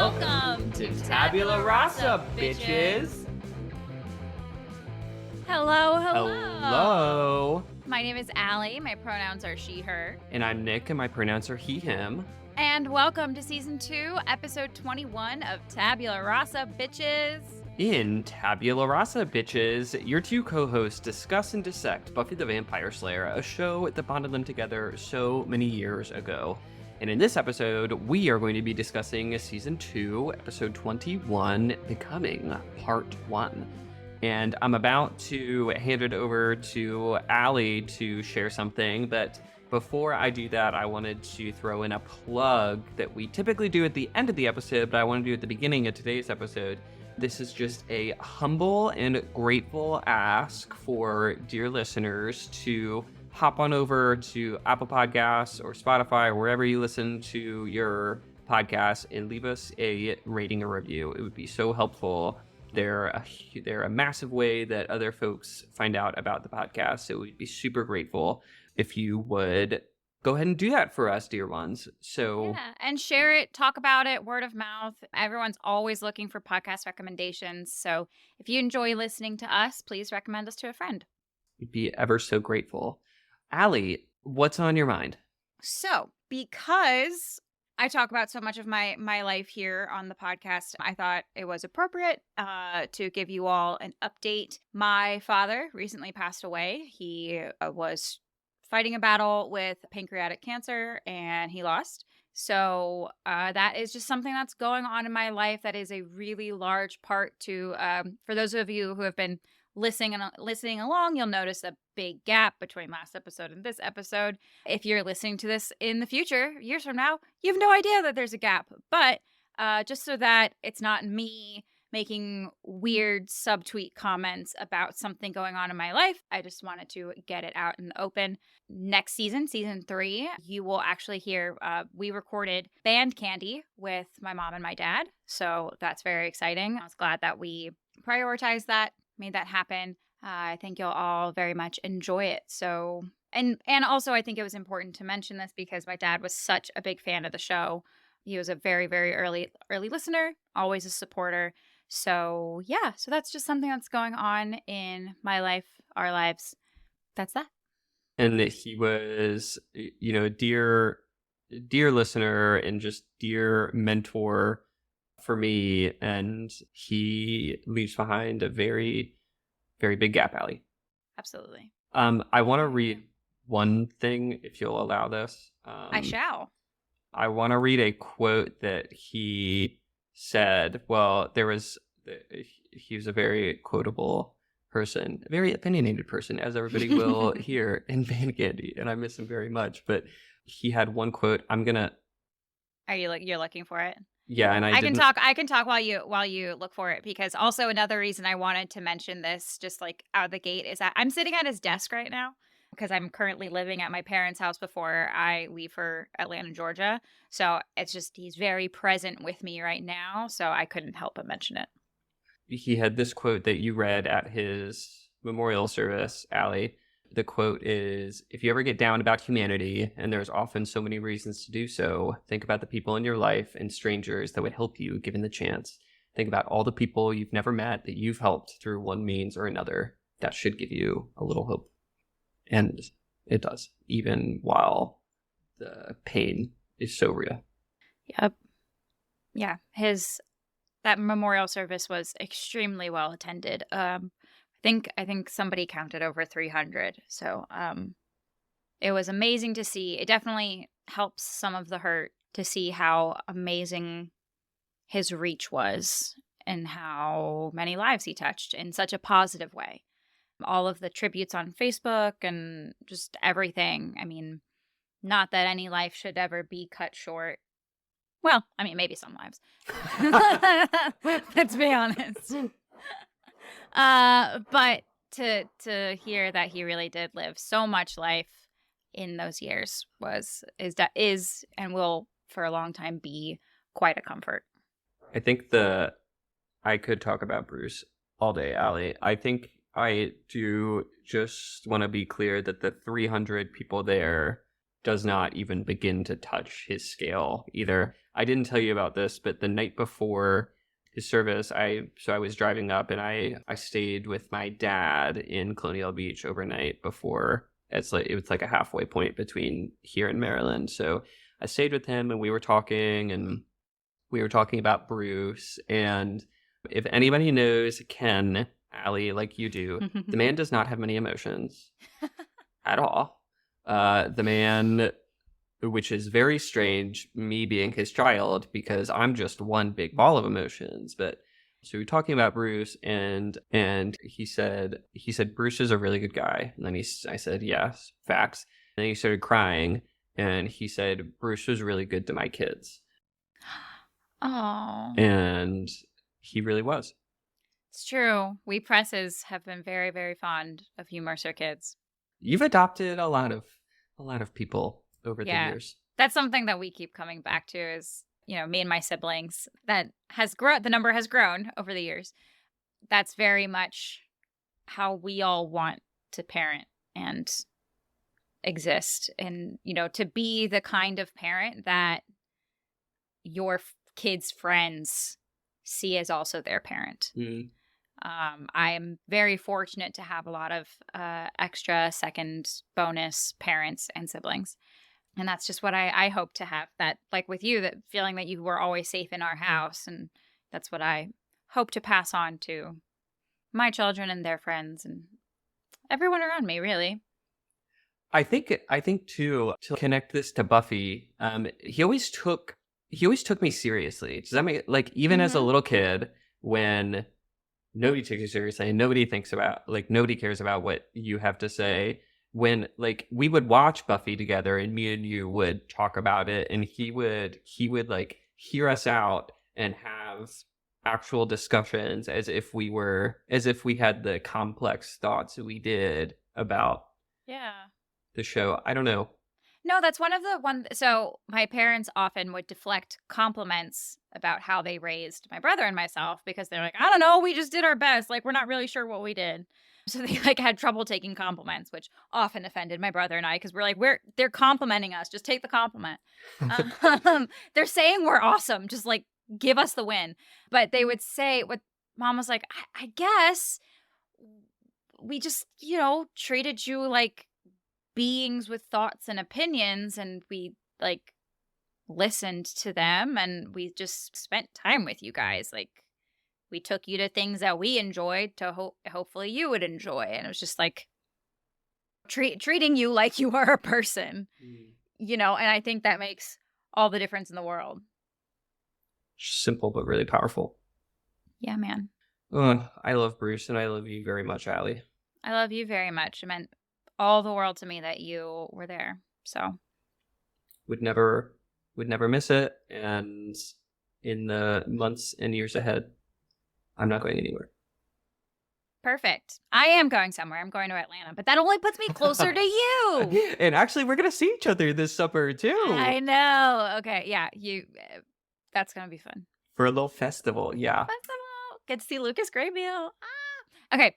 Welcome to Tabula Rasa, bitches. Hello. Hello. My name is Allie. My pronouns are she, her. And I'm Nick, and my pronouns are he, him. And welcome to Season 2, Episode 21 of Tabula Rasa, bitches. In Tabula Rasa, bitches, your two co-hosts discuss and dissect Buffy the Vampire Slayer, a show that bonded them together so many years ago. And in this episode, we are going to be discussing Season 2, Episode 21, Becoming, Part 1. And I'm about to hand it over to Allie to share something, but before I do that, I wanted to throw in a plug that we typically do at the end of the episode, but I want to do at the beginning of today's episode. This is just a humble and grateful ask for dear listeners to hop on over to Apple Podcasts or Spotify or wherever you listen to your podcasts and leave us a rating or review. It would be so helpful. They're a massive way that other folks find out about the podcast. So we'd be super grateful if you would go ahead and do that for us, dear ones. So yeah, and share it, talk about it, word of mouth. Everyone's always looking for podcast recommendations. So if you enjoy listening to us, please recommend us to a friend. we'd be ever so grateful. Allie, what's on your mind? So, because I talk about so much of my life here on the podcast, I thought it was appropriate to give you all an update. My father recently passed away. He was fighting a battle with pancreatic cancer, and he lost. So that is just something that's going on in my life. That is a really large part to, for those of you who have been listening along, you'll notice a big gap between last episode and this episode. If you're listening to this in the future, years from now, you have no idea that there's a gap. But just so that it's not me making weird subtweet comments about something going on in my life, I just wanted to get it out in the open. Next season, Season 3, you will actually hear, we recorded Band Candy with my mom and my dad. So that's very exciting. I was glad that we prioritized that, made that happen. I think you'll all very much enjoy it. So, and also I think it was important to mention this because my dad was such a big fan of the show. He was a very, very early listener, always a supporter. So yeah, so that's just something that's going on in my life, our lives. That's that. And he was, dear listener and just dear mentor for me, and he leaves behind a very, very big gap, Allie. Absolutely. I want to read one thing, if you'll allow this. I shall. I want to read a quote that he said. Well, he was a very quotable person, a very opinionated person, as everybody will hear in Band Candy, and I miss him very much. But he had one quote. You're looking for it? Yeah, and I can talk while you look for it, because also another reason I wanted to mention this just like out of the gate is that I'm sitting at his desk right now because I'm currently living at my parents' house before I leave for Atlanta, Georgia. So it's just he's very present with me right now, so I couldn't help but mention it. He had this quote that you read at his memorial service, Allie. The quote is, "If you ever get down about humanity, and there's often so many reasons to do so, think about the people in your life and strangers that would help you given the chance. Think about all the people you've never met that you've helped through one means or another. That should give you a little hope." And it does, even while the pain is so real. Yep. Yeah. That memorial service was extremely well attended. I think somebody counted over 300. So it was amazing to see. It definitely helps some of the hurt to see how amazing his reach was and how many lives he touched in such a positive way. All of the tributes on Facebook and just everything. I mean, not that any life should ever be cut short. Well, I mean, maybe some lives. Let's be honest. But to hear that he really did live so much life in those years is and will for a long time be quite a comfort. I think I could talk about Bruce all day, Allie. I think I do just want to be clear that the 300 people there does not even begin to touch his scale either. I didn't tell you about this, but the night before his service, I was driving up and I stayed with my dad in Colonial Beach overnight before. It was like a halfway point between here and Maryland. So I stayed with him and we were talking about Bruce. And if anybody knows Ken, Allie, like you do, the man does not have many emotions at all. The man, which is very strange, me being his child, because I'm just one big ball of emotions. But so we were talking about Bruce, and he said Bruce is a really good guy. And then I said, yes, facts. And then he started crying, and he said Bruce was really good to my kids. Oh. And he really was. It's true. We presses have been very, very fond of you Mercer kids. You've adopted a lot of people over the years. That's something that we keep coming back to is, me and my siblings. That has grown. The number has grown over the years. That's very much how we all want to parent and exist. And, to be the kind of parent that your kids' friends see as also their parent. Mm. I am very fortunate to have a lot of extra second bonus parents and siblings. And that's just what I hope to have. That, like with you, that feeling that you were always safe in our house. And that's what I hope to pass on to my children and their friends and everyone around me, really. I think too, to connect this to Buffy, he always took me seriously. Does that make even as a little kid, when nobody takes you seriously and nobody cares about what you have to say, when we would watch Buffy together and me and you would talk about it, and he would hear us out and have actual discussions as if we had the complex thoughts we did about the show. I don't know. No, that's one of the so my parents often would deflect compliments about how they raised my brother and myself, because they're like, I don't know, we just did our best. We're not really sure what we did. So they had trouble taking compliments, which often offended my brother and I, because they're complimenting us. Just take the compliment. They're saying we're awesome. Just give us the win. But they would say, what Mom was like, I guess we just, treated you like beings with thoughts and opinions, and we listened to them, and we just spent time with you guys. We took you to things that we enjoyed to hopefully you would enjoy. And it was just treating you like you are a person, and I think that makes all the difference in the world. Simple, but really powerful. Yeah, man. I love Bruce, and I love you very much, Allie. I love you very much. It meant all the world to me that you were there. So would never miss it. And in the months and years ahead, I'm not going anywhere. Perfect. I am going somewhere. I'm going to Atlanta, but that only puts me closer to you. And actually, we're going to see each other this summer too. I know. Okay. Yeah. That's going to be fun. For a little festival. Yeah. Get to see Lucas Graybeal. Okay.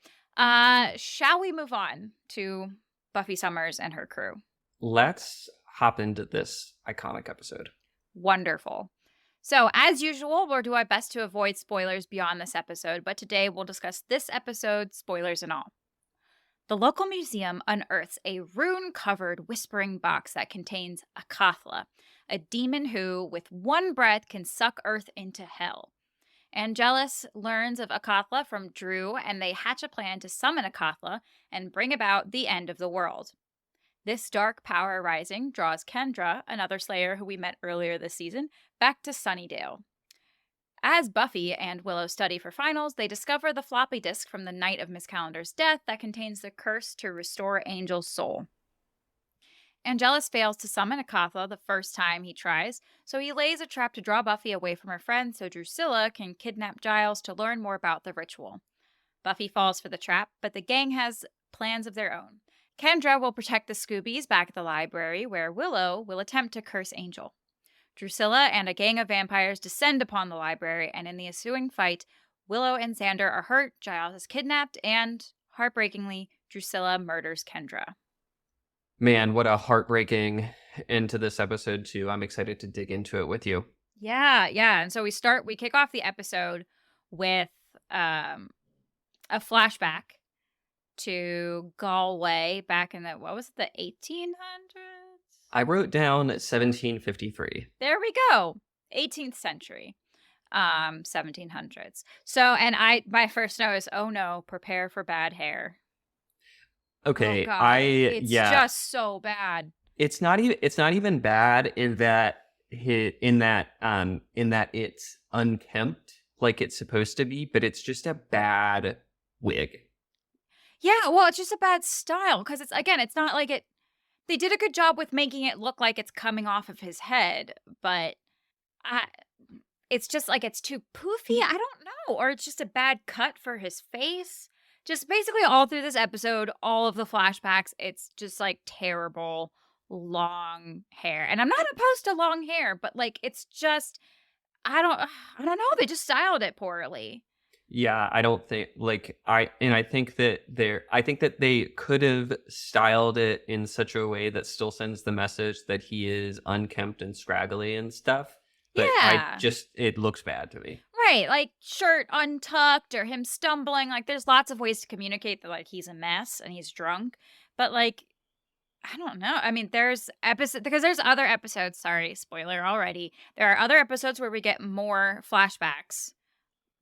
Shall we move on to Buffy Summers and her crew? Let's hop into this iconic episode. Wonderful. So, as usual, we'll do our best to avoid spoilers beyond this episode, but today we'll discuss this episode, spoilers and all. The local museum unearths a rune-covered whispering box that contains Akathla, a demon who, with one breath, can suck Earth into hell. Angelus learns of Akathla from Drew, and they hatch a plan to summon Akathla and bring about the end of the world. This dark power rising draws Kendra, another Slayer who we met earlier this season, back to Sunnydale. As Buffy and Willow study for finals, they discover the floppy disk from the night of Miss Calendar's death that contains the curse to restore Angel's soul. Angelus fails to summon Akathla the first time he tries, so he lays a trap to draw Buffy away from her friend so Drusilla can kidnap Giles to learn more about the ritual. Buffy falls for the trap, but the gang has plans of their own. Kendra will protect the Scoobies back at the library, where Willow will attempt to curse Angel. Drusilla and a gang of vampires descend upon the library, and in the ensuing fight, Willow and Xander are hurt, Giles is kidnapped, and, heartbreakingly, Drusilla murders Kendra. Man, what a heartbreaking into this episode too. I'm excited to dig into it with you. Yeah. And so we kick off the episode with a flashback to Galway back in the 1800s? I wrote down 1753. There we go. 18th century. 1700s. So, and my first note is, oh no, prepare for bad hair. Okay, oh God, it's just so bad. It's not even bad in that it's unkempt like it's supposed to be, but it's just a bad wig. Yeah, well, it's just a bad style because it's not like it. They did a good job with making it look like it's coming off of his head, but it's just like it's too poofy. I don't know, or it's just a bad cut for his face. Just basically all through this episode, all of the flashbacks, it's just like terrible long hair. And I'm not opposed to long hair, but like it's just I don't know. They just styled it poorly. Yeah, I don't think I think that they could have styled it in such a way that still sends the message that he is unkempt and scraggly and stuff. But yeah. It looks bad to me. Right, like shirt untucked or him stumbling. Like there's lots of ways to communicate that like he's a mess and he's drunk. But like, I don't know. I mean, there's other episodes. Sorry, spoiler already. There are other episodes where we get more flashbacks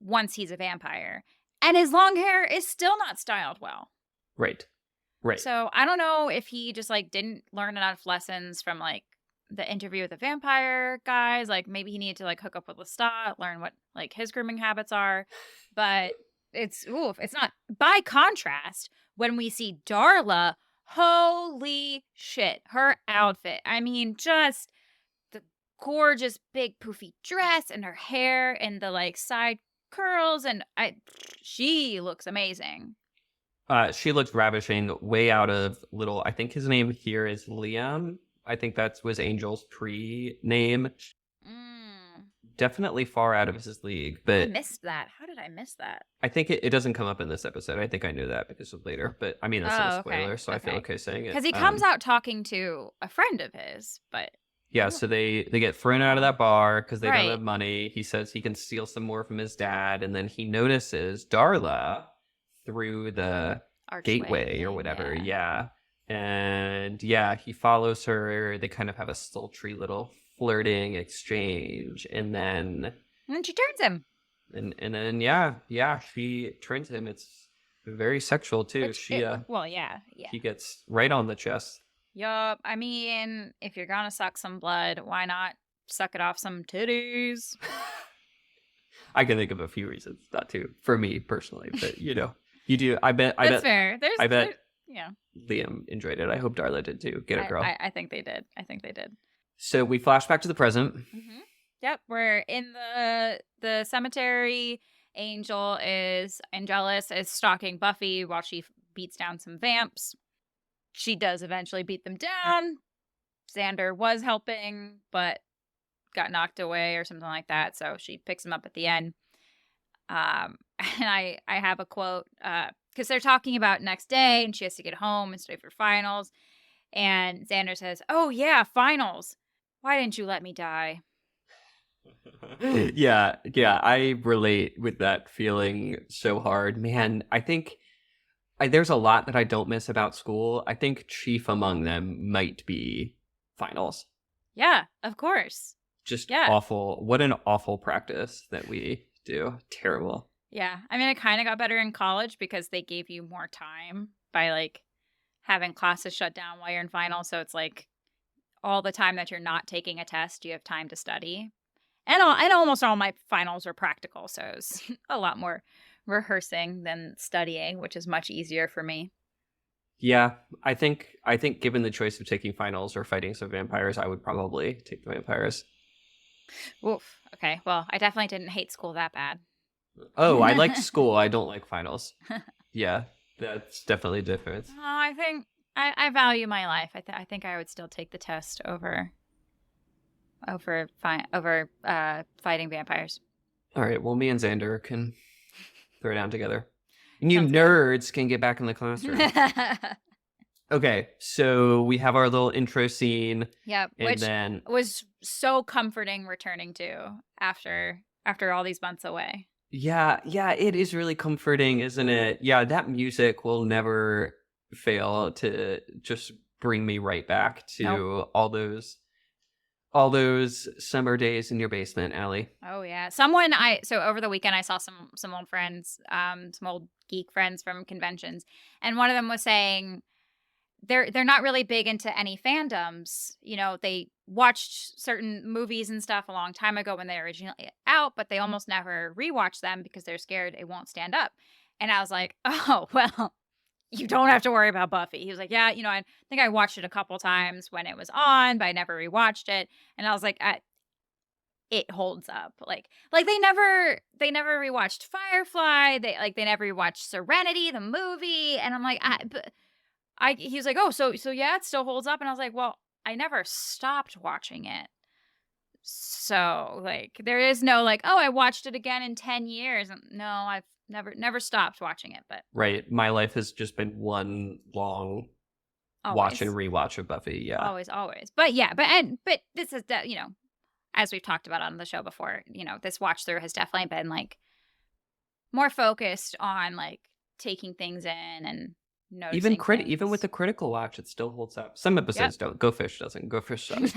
once he's a vampire. And his long hair is still not styled well. Right. So I don't know if he just like didn't learn enough lessons from like the interview with the vampire guys. Like maybe he needed to like hook up with Lestat, learn what like his grooming habits are. But it's not. By contrast, when we see Darla, holy shit, her outfit. I mean, just the gorgeous big poofy dress and her hair and the like side curls, and she looks amazing. She looks ravishing, way out of little. I think his name here is Liam. I think that was Angel's pre-name. Definitely far out of his league, but I missed that. How did I miss that? I think it doesn't come up in this episode. I think I knew that because of later, but I mean that's not a spoiler, so I feel okay saying it. Because he comes out talking to a friend of his, but yeah, so they get thrown out of that bar because they don't have money. He says he can steal some more from his dad, and then he notices Darla through the gateway or whatever. Yeah. And yeah, he follows her. They kind of have a sultry little flirting exchange, and then she turns him. And then she turns him. It's very sexual too. He gets right on the chest. Yup. I mean, if you're gonna suck some blood, why not suck it off some titties? I can think of a few reasons not to, for me personally, but you do. I bet. That's fair. I bet. Yeah. Liam enjoyed it. I hope Darla did too. Get it, girl. I think they did. So we flash back to the present. Mm-hmm. Yep, we're in the cemetery. Angelus is stalking Buffy while she beats down some vamps. She does eventually beat them down. Xander was helping, but got knocked away or something like that. So she picks him up at the end. And I have a quote because they're talking about next day and she has to get home and study for finals. And Xander says, "Oh yeah, finals. Why didn't you let me die?" Yeah, I relate with that feeling so hard. Man, I think there's a lot that I don't miss about school. I think chief among them might be finals. Yeah, of course. Just awful. What an awful practice that we do. Terrible. Yeah, I mean, it kind of got better in college because they gave you more time by like having classes shut down while you're in finals. So it's like all the time that you're not taking a test, you have time to study. And almost all my finals are practical, so it's a lot more rehearsing than studying, which is much easier for me. Yeah, I think given the choice of taking finals or fighting some vampires, I would probably take the vampires. Oof. Okay. Well, I definitely didn't hate school that bad. Oh, I liked school. I don't like finals. Yeah, that's defiitely a difference. Oh, I think I value my life. I think I would still take the test over fighting vampires. All right. Well, me and Xander can throw down together. And you nerds can get back in the classroom. Okay, so we have our little intro scene, Yep, and which then was so comforting returning to after all these months away. yeah, it is really comforting, isn't it? Yeah, that music will never fail to just bring me right back Nope. to all those summer days in your basement, Allie. Oh yeah. So over the weekend I saw some old friends, some old geek friends from conventions, and one of them was saying they're not really big into any fandoms. You know, they watched certain movies and stuff a long time ago when they were originally out, but they almost never rewatch them because they're scared it won't stand up. And I was like, "Oh, well, you don't have to worry about Buffy." He was like, "Yeah, I think I watched it a couple times when it was on, but I never rewatched it." And I was like, it holds up. Like they never rewatched Firefly. They never rewatched Serenity, the movie. And I'm like, he was like, "Oh, so yeah, it still holds up." And I was like, "Well, I never stopped watching it." So, like, there is no like, "Oh, I watched it again in 10 years." And no, I've never stopped watching it, but Right, my life has just been one long watch and always. rewatch of Buffy. Yeah, Always. But yeah, but this is as we've talked about on the show before, this watch through has definitely been like more focused on like taking things in and even noticing even with things. the critical watch, it still holds up. Some Yep. episodes don't. Go Fish doesn't. Go Fish sucks.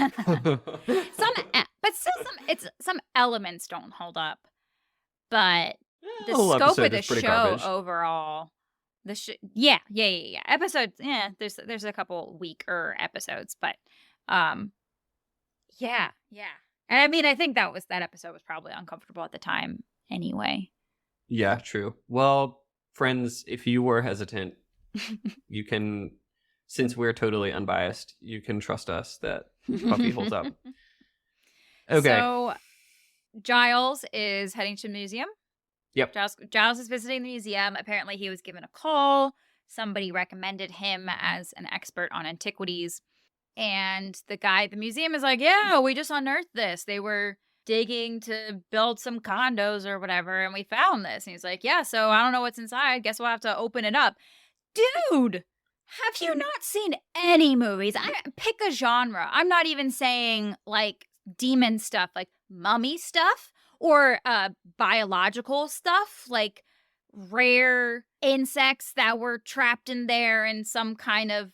But still some elements don't hold up. But the The whole scope of episode the is pretty show garbage. overall, yeah. Episodes, yeah, there's a couple weaker episodes, but um yeah. And I mean, I think that episode was probably uncomfortable at the time anyway. Yeah, true. Well, friends, if you were hesitant, you can, since we're totally unbiased, you can trust us that Buffy holds up. Okay. So Giles is heading to the museum. Yep. Giles is visiting the museum. Apparently, he was given a call. Somebody recommended him as an expert on antiquities. And the museum is like, "Yeah, we just unearthed this. They were digging to build some condos or whatever, and we found this." And he's like, "Yeah, so I don't know what's inside. Guess we'll have to open it up." Dude, have you not seen any movies? Pick a genre. I'm not even saying like demon stuff, like mummy stuff or biological stuff, like rare insects that were trapped in there and some kind of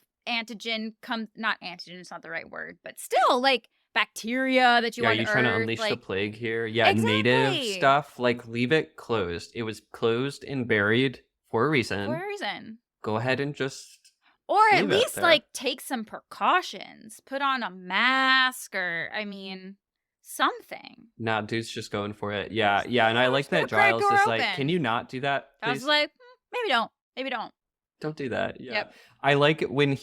not antigen, it's not the right word, but still like bacteria that you Yeah, you trying to unearth. unleash the Like, plague here? Yeah, native exactly. stuff, like leave it closed. It was closed and buried for a For reason. a reason. Go ahead and just Or at leave it least there. like take some precautions. Put on a mask or I mean something. Nah, dude's just going for it. Yeah, and I "Oh, like just leave that the crack Giles door is like, can open." you not do that, I was please? like, maybe don't. Maybe don't. Don't do that. Yeah. Yep. I like it when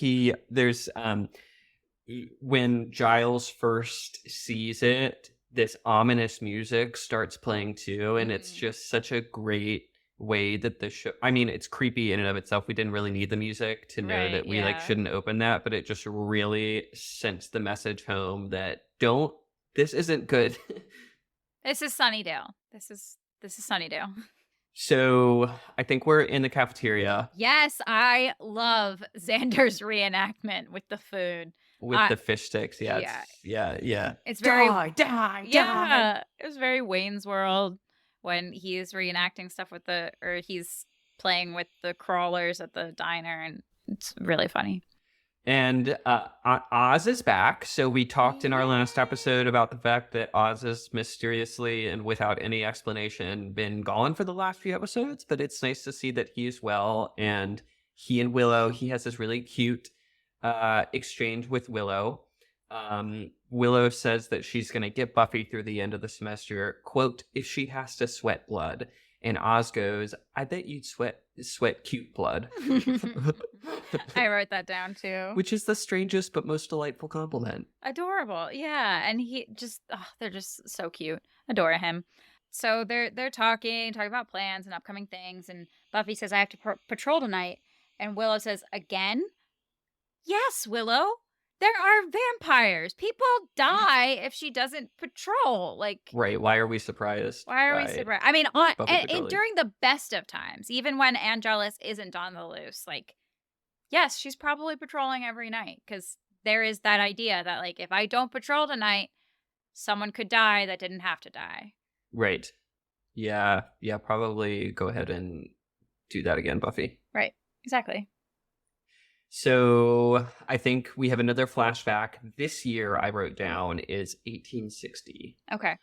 when Giles first sees it, this ominous music starts playing too, and it's just such a great way that the show, I mean, it's creepy in and of itself. We didn't really need the music to know Right, that we like yeah. shouldn't open that, but it just really sent the message home that this isn't good. This is Sunnydale. This is Sunnydale. So I think we're in the cafeteria Yes, I love Xander's reenactment with the food. with I the fish sticks. Yeah, yeah. yeah. It's very Die. yeah. It was very Wayne's World when he's reenacting stuff or he's playing with the crawlers at the diner, and it's really funny. And Oz is back. So we talked in our last episode about the fact that Oz has mysteriously and without any explanation been gone for the last few episodes. But it's nice to see that he's well. And he and Willow, he has this really cute exchange with Willow. Willow says that she's going to get Buffy through the end of the semester, quote, if she has to sweat blood. And Oz goes, I bet you'd sweat cute blood. I wrote that down too. Which is the strangest but most delightful compliment. Adorable. Yeah. And they're just so cute. Adore him. So they're talking about plans and upcoming things. And Buffy says, I have to patrol tonight. And Willow says, again? Yes, Willow. There are vampires. People die if she doesn't patrol. Like, right. Why are we surprised? Why are we surprised? I mean, Buffy during the best of times, even when Angelus isn't on the loose, like, Yes, she's probably patrolling every night because there is that idea that, like, if I don't patrol tonight, someone could die that didn't have to die. Right. Yeah. Yeah. Probably go ahead and do that again, Buffy. Right. Exactly. So I think we have another flashback. This year I wrote down is 1860. Okay.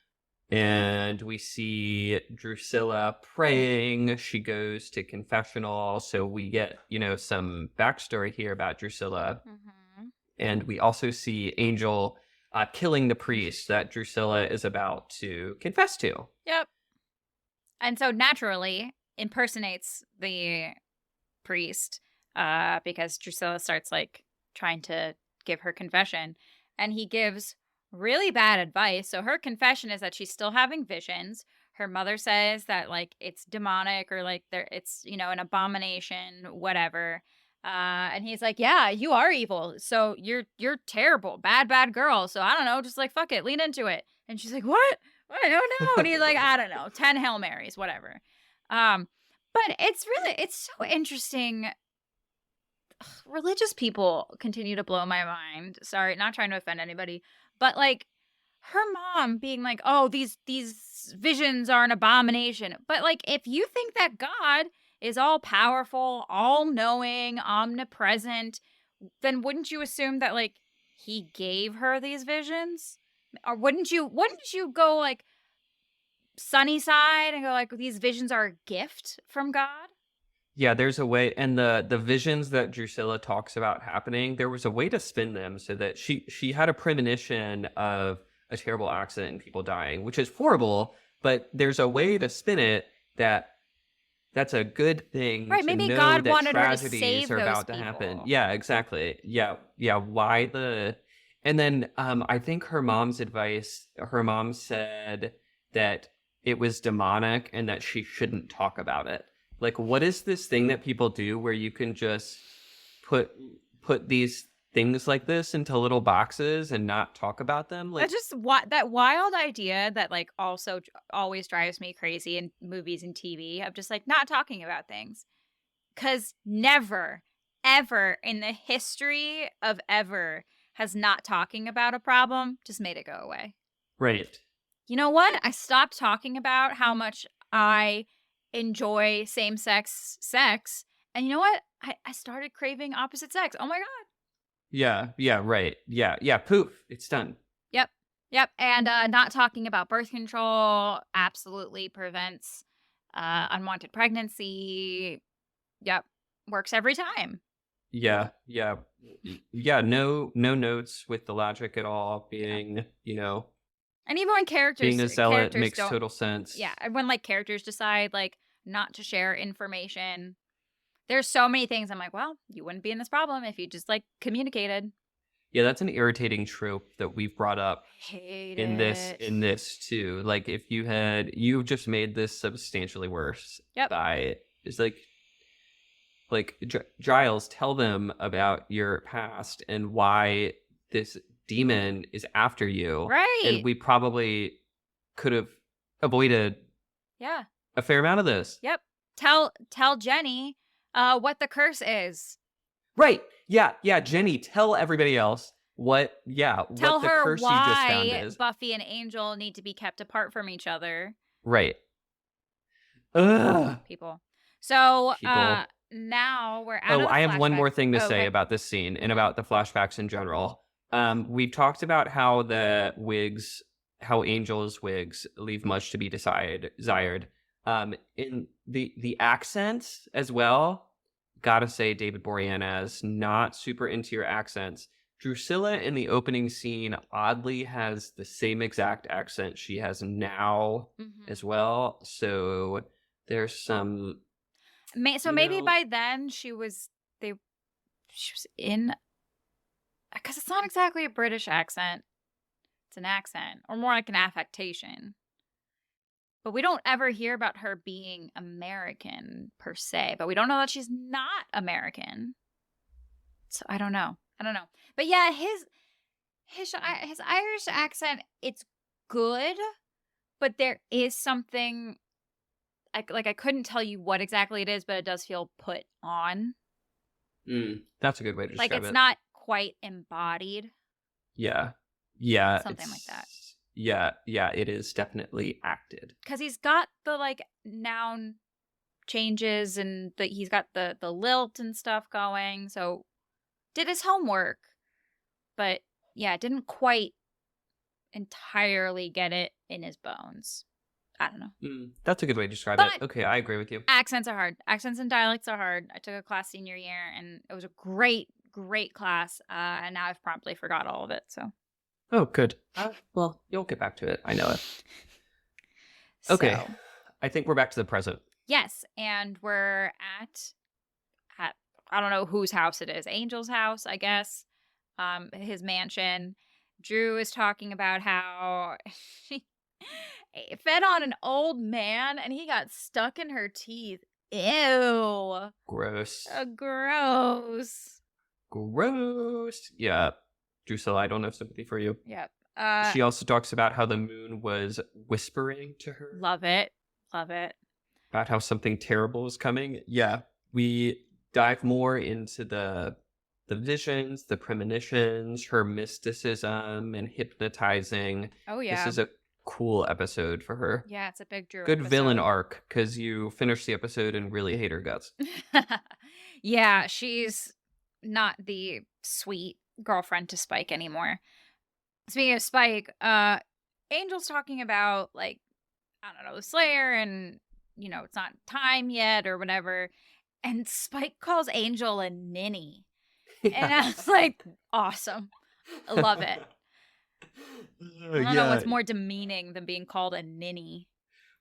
And we see Drusilla praying. She goes to confessional. So we get, some backstory here about Drusilla. Mm-hmm. And we also see Angel killing the priest that Drusilla is about to confess to. Yep. And so naturally impersonates the priest because Drusilla starts like trying to give her confession, and he gives really bad advice. So her confession is that she's still having visions. Her mother says that like it's demonic or like it's an abomination, whatever. And he's like, yeah, you are evil. So you're terrible, bad girl. So I don't know, just like fuck it, lean into it. And she's like, what? I don't know. And he's like, I don't know, 10 Hail Marys, whatever. But it's so interesting. Ugh, religious people continue to blow my mind. Sorry, not trying to offend anybody, but like her mom being like, "Oh, these visions are an abomination." But like if you think that God is all powerful, all knowing, omnipresent, then wouldn't you assume that like he gave her these visions? Or wouldn't you go like sunny side and go like these visions are a gift from God? Yeah, there's a way, and the visions that Drusilla talks about happening, there was a way to spin them so that she had a premonition of a terrible accident and people dying, which is horrible, but there's a way to spin it that's a good thing Right, to maybe know God that wanted her to tragedies save are those about to happen. people. Yeah, exactly. Yeah, yeah. And then I think her mom said that it was demonic and that she shouldn't talk about it. Like, what is this thing that people do where you can just put these things like this into little boxes and not talk about them? Like, That's just what that wild idea that like also always drives me crazy in movies and TV of just like not talking about things. Cause never, ever in the history of ever has not talking about a problem just made it go away. right. You know what? I stopped talking about how much I enjoy same sex. And you know what? I started craving opposite sex. Oh my God. Yeah, yeah, right. Yeah, yeah. Poof, it's done. Yep. Yep. And not talking about birth control absolutely prevents unwanted pregnancy. Yep. Works every time. Yeah, yeah, yeah. No, no notes with the logic at all. Yeah. And even when Being a zealot characters makes don't, total sense. yeah, and when like characters decide like not to share information, there's so many things I'm like, well, you wouldn't be in this problem if you just like communicated. Yeah, that's an irritating trope that we've brought up Hate in this it. too. Like, if you've just made this substantially worse Yep. by it's like Giles, tell them about your past and why this demon is after you. Right. And we probably could have avoided Yeah. a fair amount of this. Yep. Tell Jenny what the curse is. Right. Yeah. Yeah. Jenny, tell everybody else what Tell the her curse you just found why is. Buffy and Angel need to be kept apart from each other. Right. Ugh. People. So People. now we're out of the I have one flashback. more thing to say Okay. about this scene and about the flashbacks in general. We talked about how how Angel's wigs leave much to be desired. In the accents as well, gotta say David Boreanaz, not super into your accents. Drusilla in the opening scene oddly has the same exact accent she has now as well. So there's some. So maybe by then she was in, because it's not exactly a British accent. It's an accent, or more like an affectation. But we don't ever hear about her being American per se. But we don't know that she's not American. So I don't know. But yeah, his Irish accent, it's good, but there is something I couldn't tell you what exactly it is, but it does feel put on. That's a good way to Like, describe it's it. not quite embodied. Yeah. Something like that. Yeah, it is definitely acted. Because he's got the, like, noun changes and he's got the lilt and stuff going. So, did his homework. But, yeah, didn't quite entirely get it in his bones. I don't know. That's a good way to describe But it. Okay, I agree with you. accents are hard. Accents and dialects are hard. I took a class senior year, and it was a great, great class. And now I've promptly forgot all of it. So, Oh, good. Well, you'll get back to it. I know it. Okay. So, I think we're back to the present. yes, and we're at I don't know whose house it is. Angel's house, I guess. His mansion. Drew is talking about how she fed on an old man and he got stuck in her teeth. Ew. Gross. Gross. Gross. Yeah. Drusilla, I don't have sympathy for you. Yep. She also talks about how the moon was whispering to her. Love it. Love it. About how something terrible is coming. Yeah. We dive more into the visions, the premonitions, her mysticism and hypnotizing. Oh, yeah. This is a cool episode for her. Yeah, it's a big Drew Good episode. villain arc, because you finish the episode and really hate her guts. Yeah, she's not the sweet girlfriend to Spike anymore. Speaking of Spike, Angel's talking about, like, I don't know, the Slayer and, you know, it's not time yet or whatever. And Spike calls Angel a ninny. Yeah. And I was like, awesome. I love it. I don't know what's more demeaning than being called a ninny.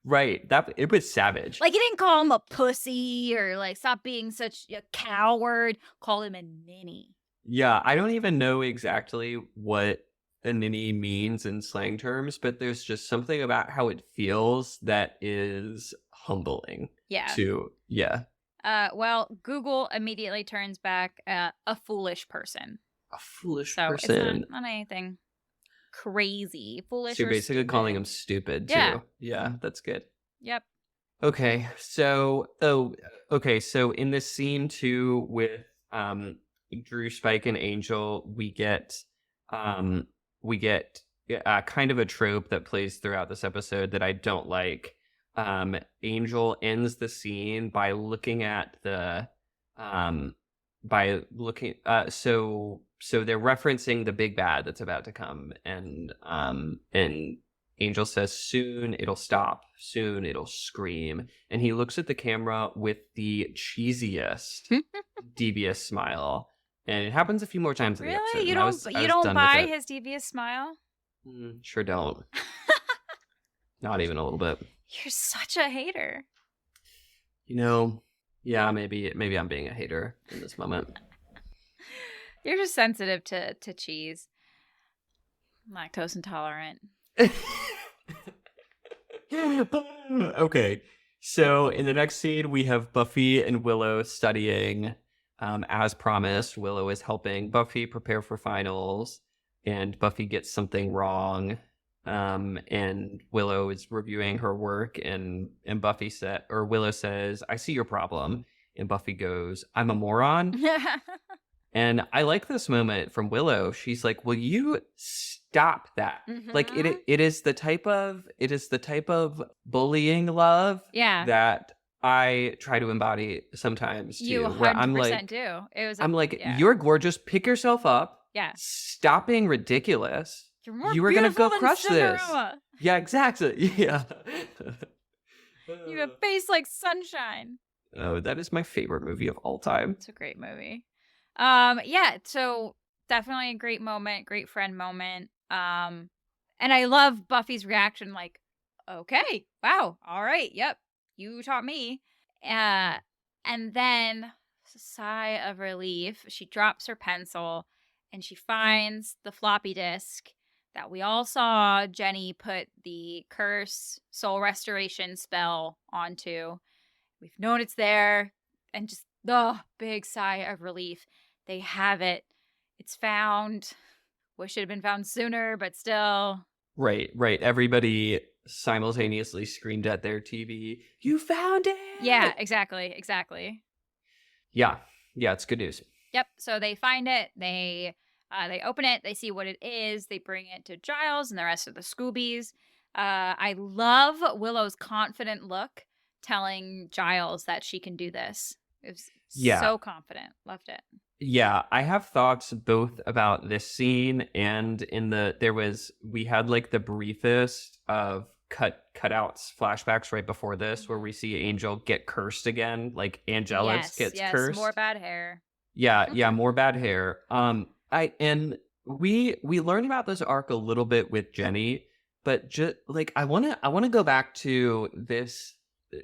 Right. It was savage. Like, he didn't call him a pussy or, like, stop being such a coward. Call him a ninny. Yeah, I don't even know exactly what a ninny means in slang terms, but there's just something about how it feels that is humbling. Yeah. Yeah. Well, Google immediately turns back a foolish person. A foolish So person. it's not anything crazy. Foolish. So you're or basically stupid. calling him stupid too. Yeah. Yeah, that's good. Yep. Okay, so in this scene too with Drew, Spike, and Angel, we get kind of a trope that plays throughout this episode that I don't like. Angel ends the scene by looking at so they're referencing the big bad that's about to come, and Angel says, soon it'll stop, soon it'll scream, and he looks at the camera with the cheesiest devious smile, and it happens a few more times in the episode. Really? You I was don't done buy with it. his devious smile? Sure don't. Not even a little bit. You're such a hater. You know, yeah, maybe I'm being a hater in this moment. You're just sensitive to cheese. Lactose intolerant. Okay, so in the next scene, we have Buffy and Willow studying. As promised, Willow is helping Buffy prepare for finals, and Buffy gets something wrong. And Willow is reviewing her work, and Willow says, "I see your problem," and Buffy goes, "I'm a moron." And I like this moment from Willow. She's like, "Will you stop that?" Like it is the type of bullying love that I try to embody sometimes too. You 100% do. I'm like, you're gorgeous. Pick yourself up. Yeah. Stop being ridiculous. You are gonna go crush Cinderella. This. Yeah, exactly. Yeah. You have a face like sunshine. Oh, that is my favorite movie of all time. It's a great movie. Yeah, so definitely a great moment, great friend moment. And I love Buffy's reaction, like, okay, wow, all right, yep, you taught me. And then sigh of relief, she drops her pencil and she finds the floppy disk that we all saw Jenny put the curse soul restoration spell onto. We've known it's there, and just the big sigh of relief. They have it. It's found. Wish it had been found sooner, but still. Right. Everybody simultaneously screamed at their TV, "You found it!" Yeah, exactly. Yeah, it's good news. Yep. So they find it. They open it. They see what it is. They bring it to Giles and the rest of the Scoobies. I love Willow's confident look, telling Giles that she can do this. It was Yeah. so confident. Loved it. Yeah, I have thoughts both about this scene and we had like the briefest of cutouts, flashbacks right before this where we see Angel get cursed again, like Angelus gets cursed. More bad hair. Yeah, more bad hair. We learned about this arc a little bit with Jenny, but just like I want to go back to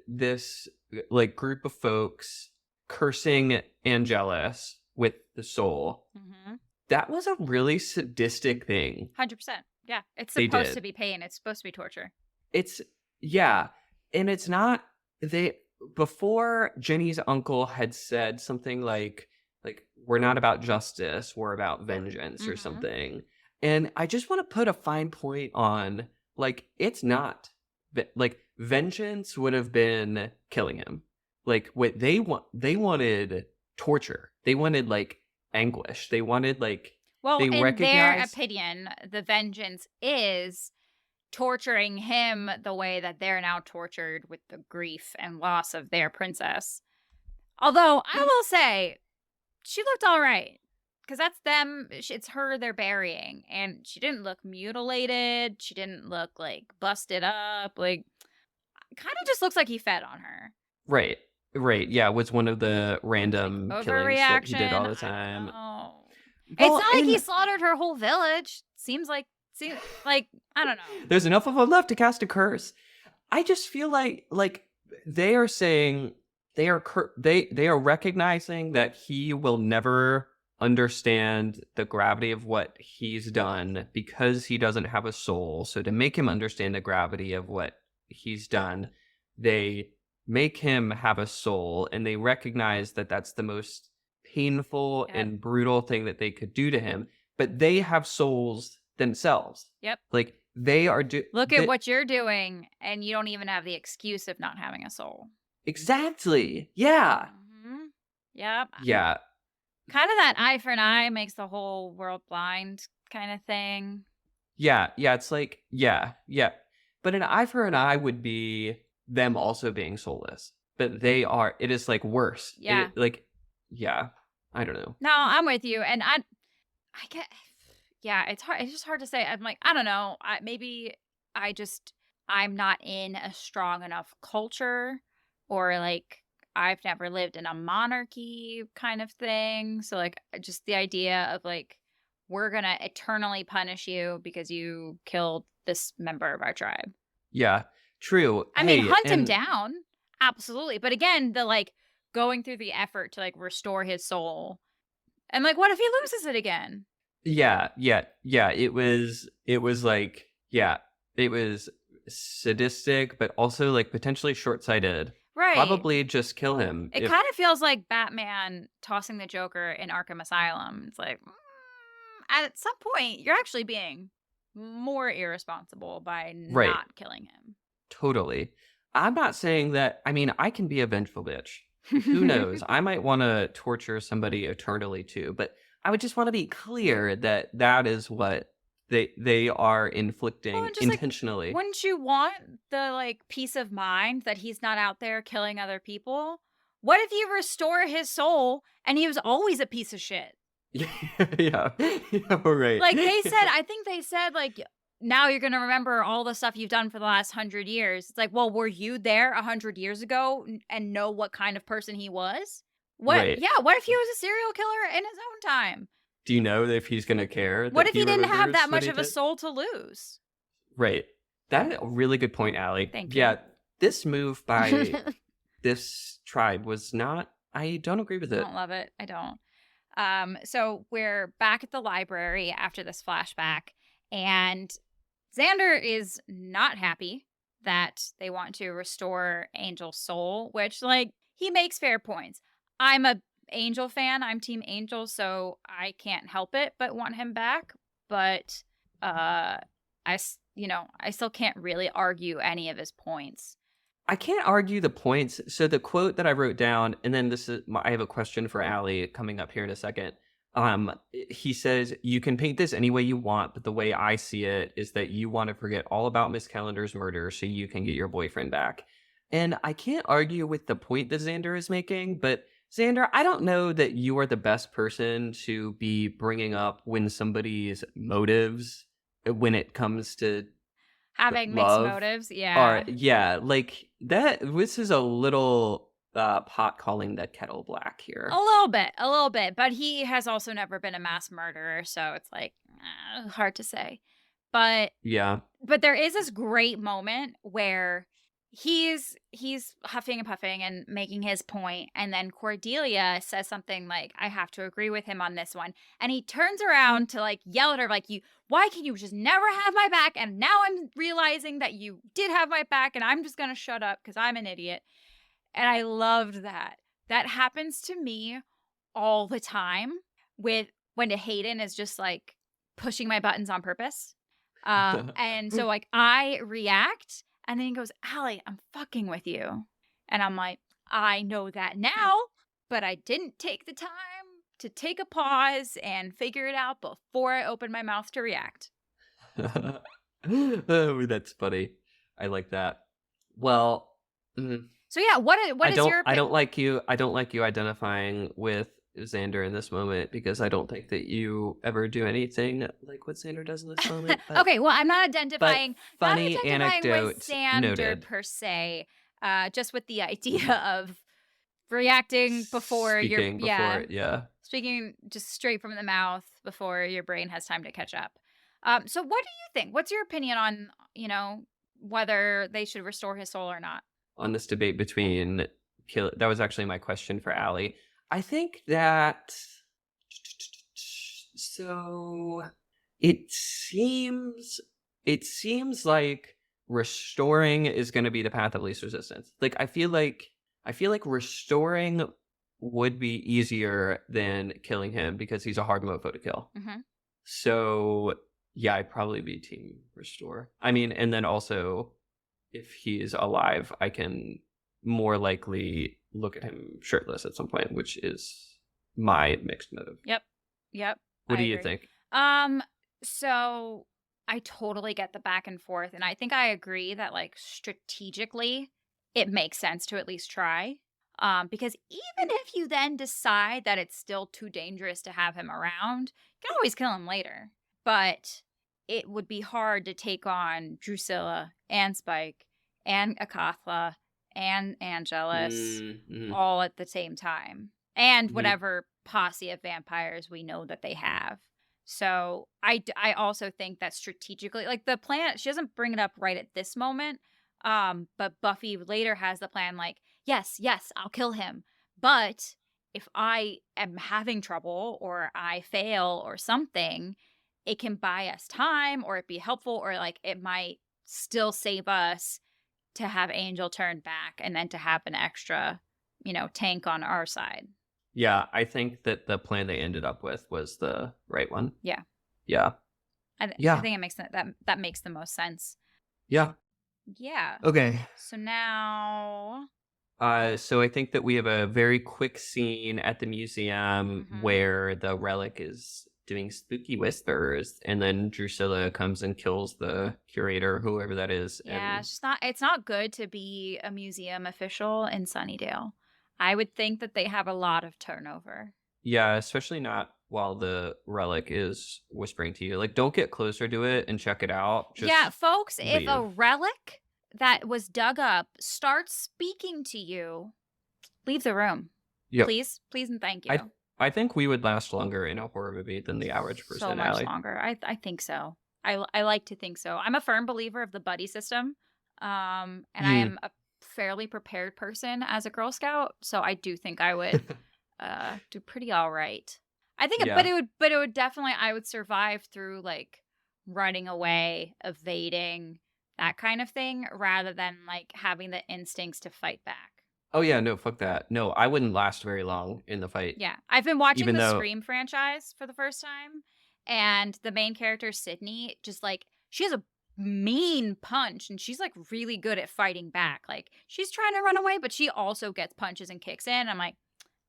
this like group of folks cursing Angelus with the soul. Mm-hmm. That was a really sadistic thing. 100%. Yeah, it's supposed to be pain. It's supposed to be torture. And it's not. Before Jenny's uncle had said something like we're not about justice, we're about vengeance or something. And I just want to put a fine point on like it's not like vengeance would have been killing him. Like what they wanted torture. They wanted like anguish. They wanted like in their opinion, the vengeance is torturing him the way that they're now tortured with the grief and loss of their princess. Although I will say, she looked all right. Because that's them. It's her they're burying. And she didn't look mutilated. She didn't look like busted up. Like, kind of just looks like he fed on her. Right. Yeah, it was one of the random killings that he did all the time. Well, it's not like he slaughtered her whole village. Seems like I don't know. There's enough of them left to cast a curse. I just feel like they are saying they are recognizing that he will never understand the gravity of what he's done because he doesn't have a soul. So to make him understand the gravity of what he's done, they make him have a soul, and they recognize that that's the most painful and brutal thing that they could do to him. But they have souls themselves. Yep. Like they are look at what you're doing, and you don't even have the excuse of not having a soul. Exactly. Yeah. Mm-hmm. Yep. Yeah. Kind of that eye for an eye makes the whole world blind kind of thing. Yeah. It's like, yeah. But an eye for an eye would be them also being soulless. But it is like worse. Yeah. I don't know. No, I'm with you. And I get, yeah, it's hard. It's just hard to say. I'm like, I don't know. I'm not in a strong enough culture, or like I've never lived in a monarchy kind of thing. So like just the idea of like, we're going to eternally punish you because you killed this member of our tribe. Yeah, true. I mean, hunt him down. Absolutely. But again, the like going through the effort to like restore his soul. And like, what if he loses it again? Yeah. It was like, yeah, it was sadistic, but also like potentially short-sighted. Right. Probably just kill him. It kind of feels like Batman tossing the Joker in Arkham Asylum. It's like, at some point, you're actually being more irresponsible by not killing him. Totally. I'm not saying that. I mean, I can be a vengeful bitch. Who knows? I might want to torture somebody eternally too, but I would just want to be clear that that is what they are inflicting intentionally. Like, wouldn't you want the like peace of mind that he's not out there killing other people? What if you restore his soul and he was always a piece of shit? Yeah, right. Like I think they said like, now you're going to remember all the stuff you've done for the last 100 years. It's like, well, were you there 100 years ago and know what kind of person he was? What? Yeah. What if he was a serial killer in his own time? Do you know if he's going to care? What if he didn't have that much of a soul to lose? Right. That's a really good point, Allie. Thank you. Yeah. This move by this tribe was not, I don't agree with it. I don't love it. I don't. So we're back at the library after this flashback, and Xander is not happy that they want to restore Angel's soul, which, like, he makes fair points. I'm a Angel fan. I'm Team Angel, so I can't help it but want him back. But I still can't really argue any of his points. I can't argue the points. So the quote that I wrote down, and then I have a question for Allie coming up here in a second. He says, "You can paint this any way you want, but the way I see it is that you want to forget all about Miss Calendar's murder so you can get your boyfriend back." And I can't argue with the point that Xander is making, but Xander, I don't know that you are the best person to be bringing up when somebody's motives when it comes to Having mixed love motives, are, yeah. yeah, like that. This is a little pot calling the kettle black A here. little bit, but he has also never been a mass murderer, so it's like hard to say. But Yeah. there is this great moment where he's huffing and puffing and making his point, and then Cordelia says something like, "I have to agree with him on this one," and he turns around to like yell at her like, "You, why can you just never have my back? And now I'm realizing that you did have my back, and I'm just gonna shut up because I'm an idiot." And I loved that. That happens to me all the time with when Hayden is just like pushing my buttons on purpose. And so like I react and then he goes, "Allie, I'm fucking with you." And I'm like, "I know that now, but I didn't take the time to take a pause and figure it out before I opened my mouth to react." Oh, that's funny. I like that. Well, So yeah, what is your I don't like you. I don't like you identifying with Xander in this moment because I don't think that you ever do anything like what Xander does in this moment. But, Okay, well, I'm not identifying funny with anecdote Xander noted. per se, just with the idea of reacting before Speaking before, yeah. speaking just straight from the mouth before your brain has time to catch up. So what do you think? What's your opinion on, whether they should restore his soul or not? On this debate between that was actually my question for Allie. I think that so it seems like restoring is going to be the path of least resistance. Like I feel like restoring would be easier than killing him because he's a hard mofo to kill. Mm-hmm. So yeah, I'd probably be team restore. I mean, and then also if he is alive, I can more likely look at him shirtless at some point, which is my mixed motive. Yep. What do you think? So I totally get the back and forth, and I think I agree that like strategically it makes sense to at least try. Because even if you then decide that it's still too dangerous to have him around, you can always kill him later. But it would be hard to take on Drusilla and Spike and Akathla and Angelus all at the same time. And whatever posse of vampires we know that they have. So I also think that strategically, like the plan, she doesn't bring it up right at this moment. But Buffy later has the plan like, yes, I'll kill him. But if I am having trouble or I fail or something, it can buy us time or it be helpful or like it might still save us to have Angel turn back and then to have an extra, tank on our side. Yeah, I think that the plan they ended up with was the right one. Yeah. I think it makes that makes the most sense. Yeah. Okay. So now so I think that we have a very quick scene at the museum where the relic is doing spooky whispers, and then Drusilla comes and kills the curator, whoever that is. Yeah, it's not good to be a museum official in Sunnydale. I would think that they have a lot of turnover. Yeah, especially not while the relic is whispering to you. Like, don't get closer to it and check it out. Just folks, leave. If a relic that was dug up starts speaking to you, leave the room. Yep. Please and thank you. I think we would last longer in a horror movie than the average person. So much longer. I think so. I like to think so. I'm a firm believer of the buddy system. And I am a fairly prepared person as a Girl Scout, so I do think I would do pretty all right. I think but it would definitely, I would survive through like running away, evading, that kind of thing, rather than like having the instincts to fight back. Oh, yeah, no, fuck that. No, I wouldn't last very long in the fight. Yeah. I've been watching the Scream franchise for the first time, and the main character, Sydney, just like, she has a mean punch, and she's like really good at fighting back. Like she's trying to run away, but she also gets punches and kicks in. I'm like,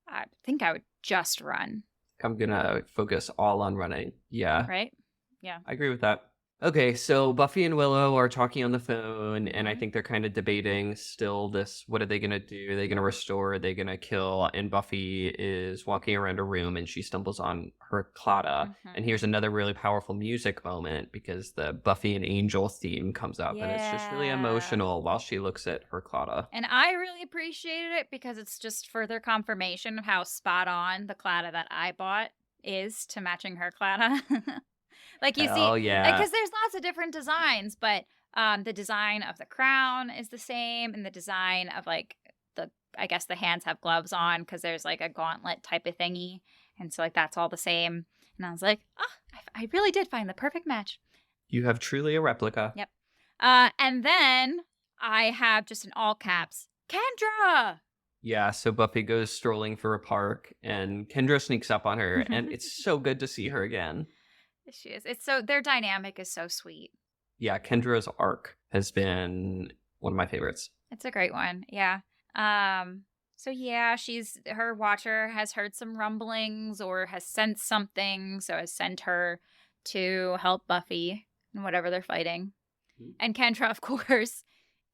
I think I would just run. I'm gonna focus all on running. Yeah. Right? Yeah. I agree with that. Okay, so Buffy and Willow are talking on the phone, and I Mhm. think they're kind of debating still this, what are they going to do? Are they going to restore? Are they going to kill? And Buffy is walking around a room, and she stumbles on her Clada. And Mhm. here's another really powerful music moment, because the Buffy and Angel theme comes up, and it's just really Yeah. emotional while she looks at her Clada. And I really appreciated it because it's just further confirmation of how spot on the Clada that I bought is to matching her Clada. Like you see, Hell like yeah. because there's lots of different designs, but the design of the crown is the same, and the design of like I guess the hands have gloves on because there's like a gauntlet type of thingy, and so like that's all the same. And I was like, I really did find the perfect match. You have truly a replica. Yep. And then I have just in all caps, Kendra. Yeah, so Buffy goes strolling through a park, and Kendra sneaks up on her, and it's so good to see her again. She is. It's so their dynamic is so sweet. Yeah, Kendra's arc has been one of my favorites. It's a great one. Yeah. So yeah, her watcher has heard some rumblings or has sensed something, so has sent her to help Buffy in whatever they're fighting. And Kendra, of course,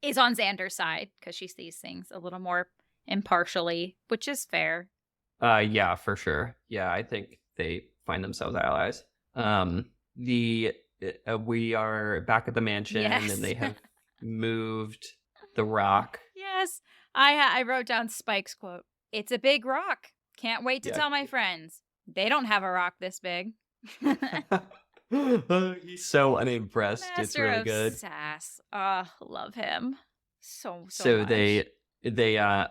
is on Xander's side because she sees things a little more impartially, which is fair. Yeah, for sure. Yeah, I think they find themselves allies. We are back at the mansion, Yes. and they have moved the rock. Yes. I wrote down Spike's quote. It's a big rock. Can't wait to Yeah. tell my friends. They don't have a rock this big. He's so unimpressed. Master It's really of good. Sass. Love him. So So much. they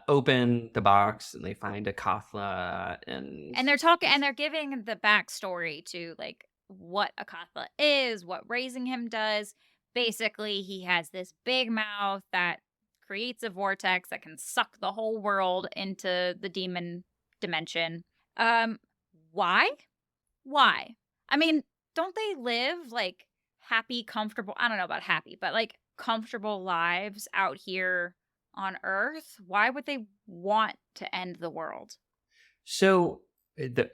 open the box, and they find a Kathla, And they're talking and they're giving the backstory to like what a Kathla is, what raising him does. Basically, he has this big mouth that creates a vortex that can suck the whole world into the demon dimension. Why? Why? I mean, don't they live like happy, comfortable, I don't know about happy, but like comfortable lives out here on Earth? Why would they want to end the world? So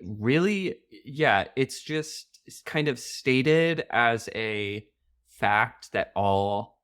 really, yeah, it's just kind of stated as a fact that all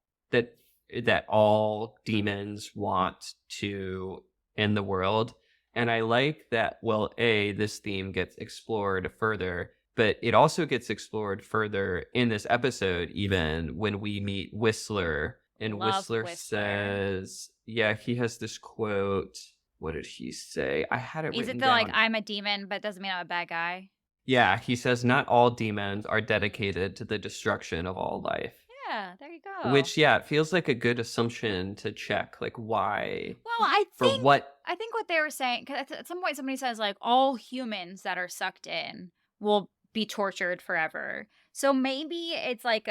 demons want to end the world. And I like that, well, this theme gets explored further, but it also gets explored further in this episode, even when we meet Whistler. And Love Whistler Whistler. says, yeah, he has this quote. What did he say? I had it Is written it the down. like I'm a demon, but doesn't mean I'm a bad guy? Yeah, he says not all demons are dedicated to the destruction of all life. Yeah, there you go. Which, yeah, it feels like a good assumption to check, like, why? Well, I For think what? I think what they were saying, because at some point somebody says like all humans that are sucked in will be tortured forever. So maybe it's like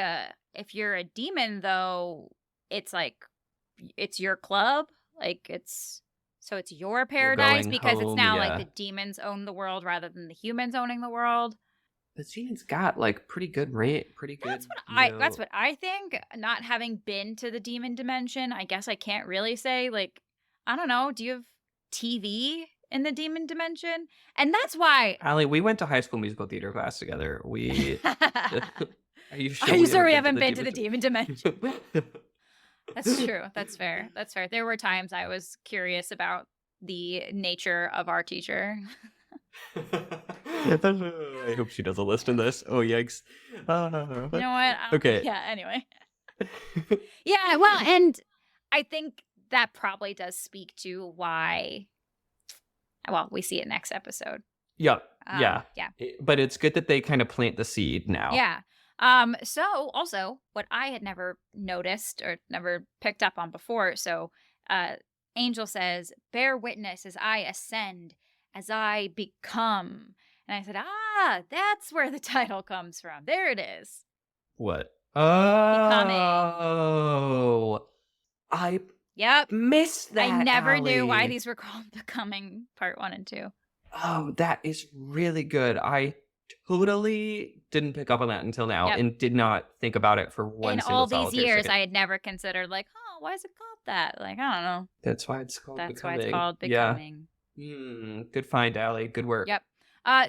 if you're a demon though, it's like it's your club, like it's your paradise going because it's home, now yeah. like the demons own the world rather than the humans owning the world. The demons got like pretty good rate, pretty good. That's what I think. Not having been to the demon dimension, I guess I can't really say. Like, I don't know. Do you have TV in the demon dimension? And that's why. Allie, we went to high school musical theater class together. We Are you sure we haven't been to the demon dimension? That's true. That's fair. That's fair. There were times I was curious about the nature of our teacher. I hope she doesn't listen to this. Oh, yikes. You know what? Okay. Yeah, anyway. Yeah, well, and I think that probably does speak to why, well, we see it next episode. Yeah. Yeah. Yeah. But it's good that they kind of plant the seed now. Yeah. So also what I had never noticed or never picked up on before. So, Angel says, bear witness as I ascend, as I become. And I said, that's where the title comes from. There it is. What? Becoming. Oh. I Yep. missed that. I never knew why Allie. these were called Becoming Part 1 and 2. Oh, that is really good. I totally didn't pick up on that until now Yep. and did not think about it for one In single all these solitary years, second. I had never considered like, oh, why is it called that? Like, I don't know. That's why it's called That's why it's Becoming. called Yeah. Becoming. Good find, Allie. Good work. Yep.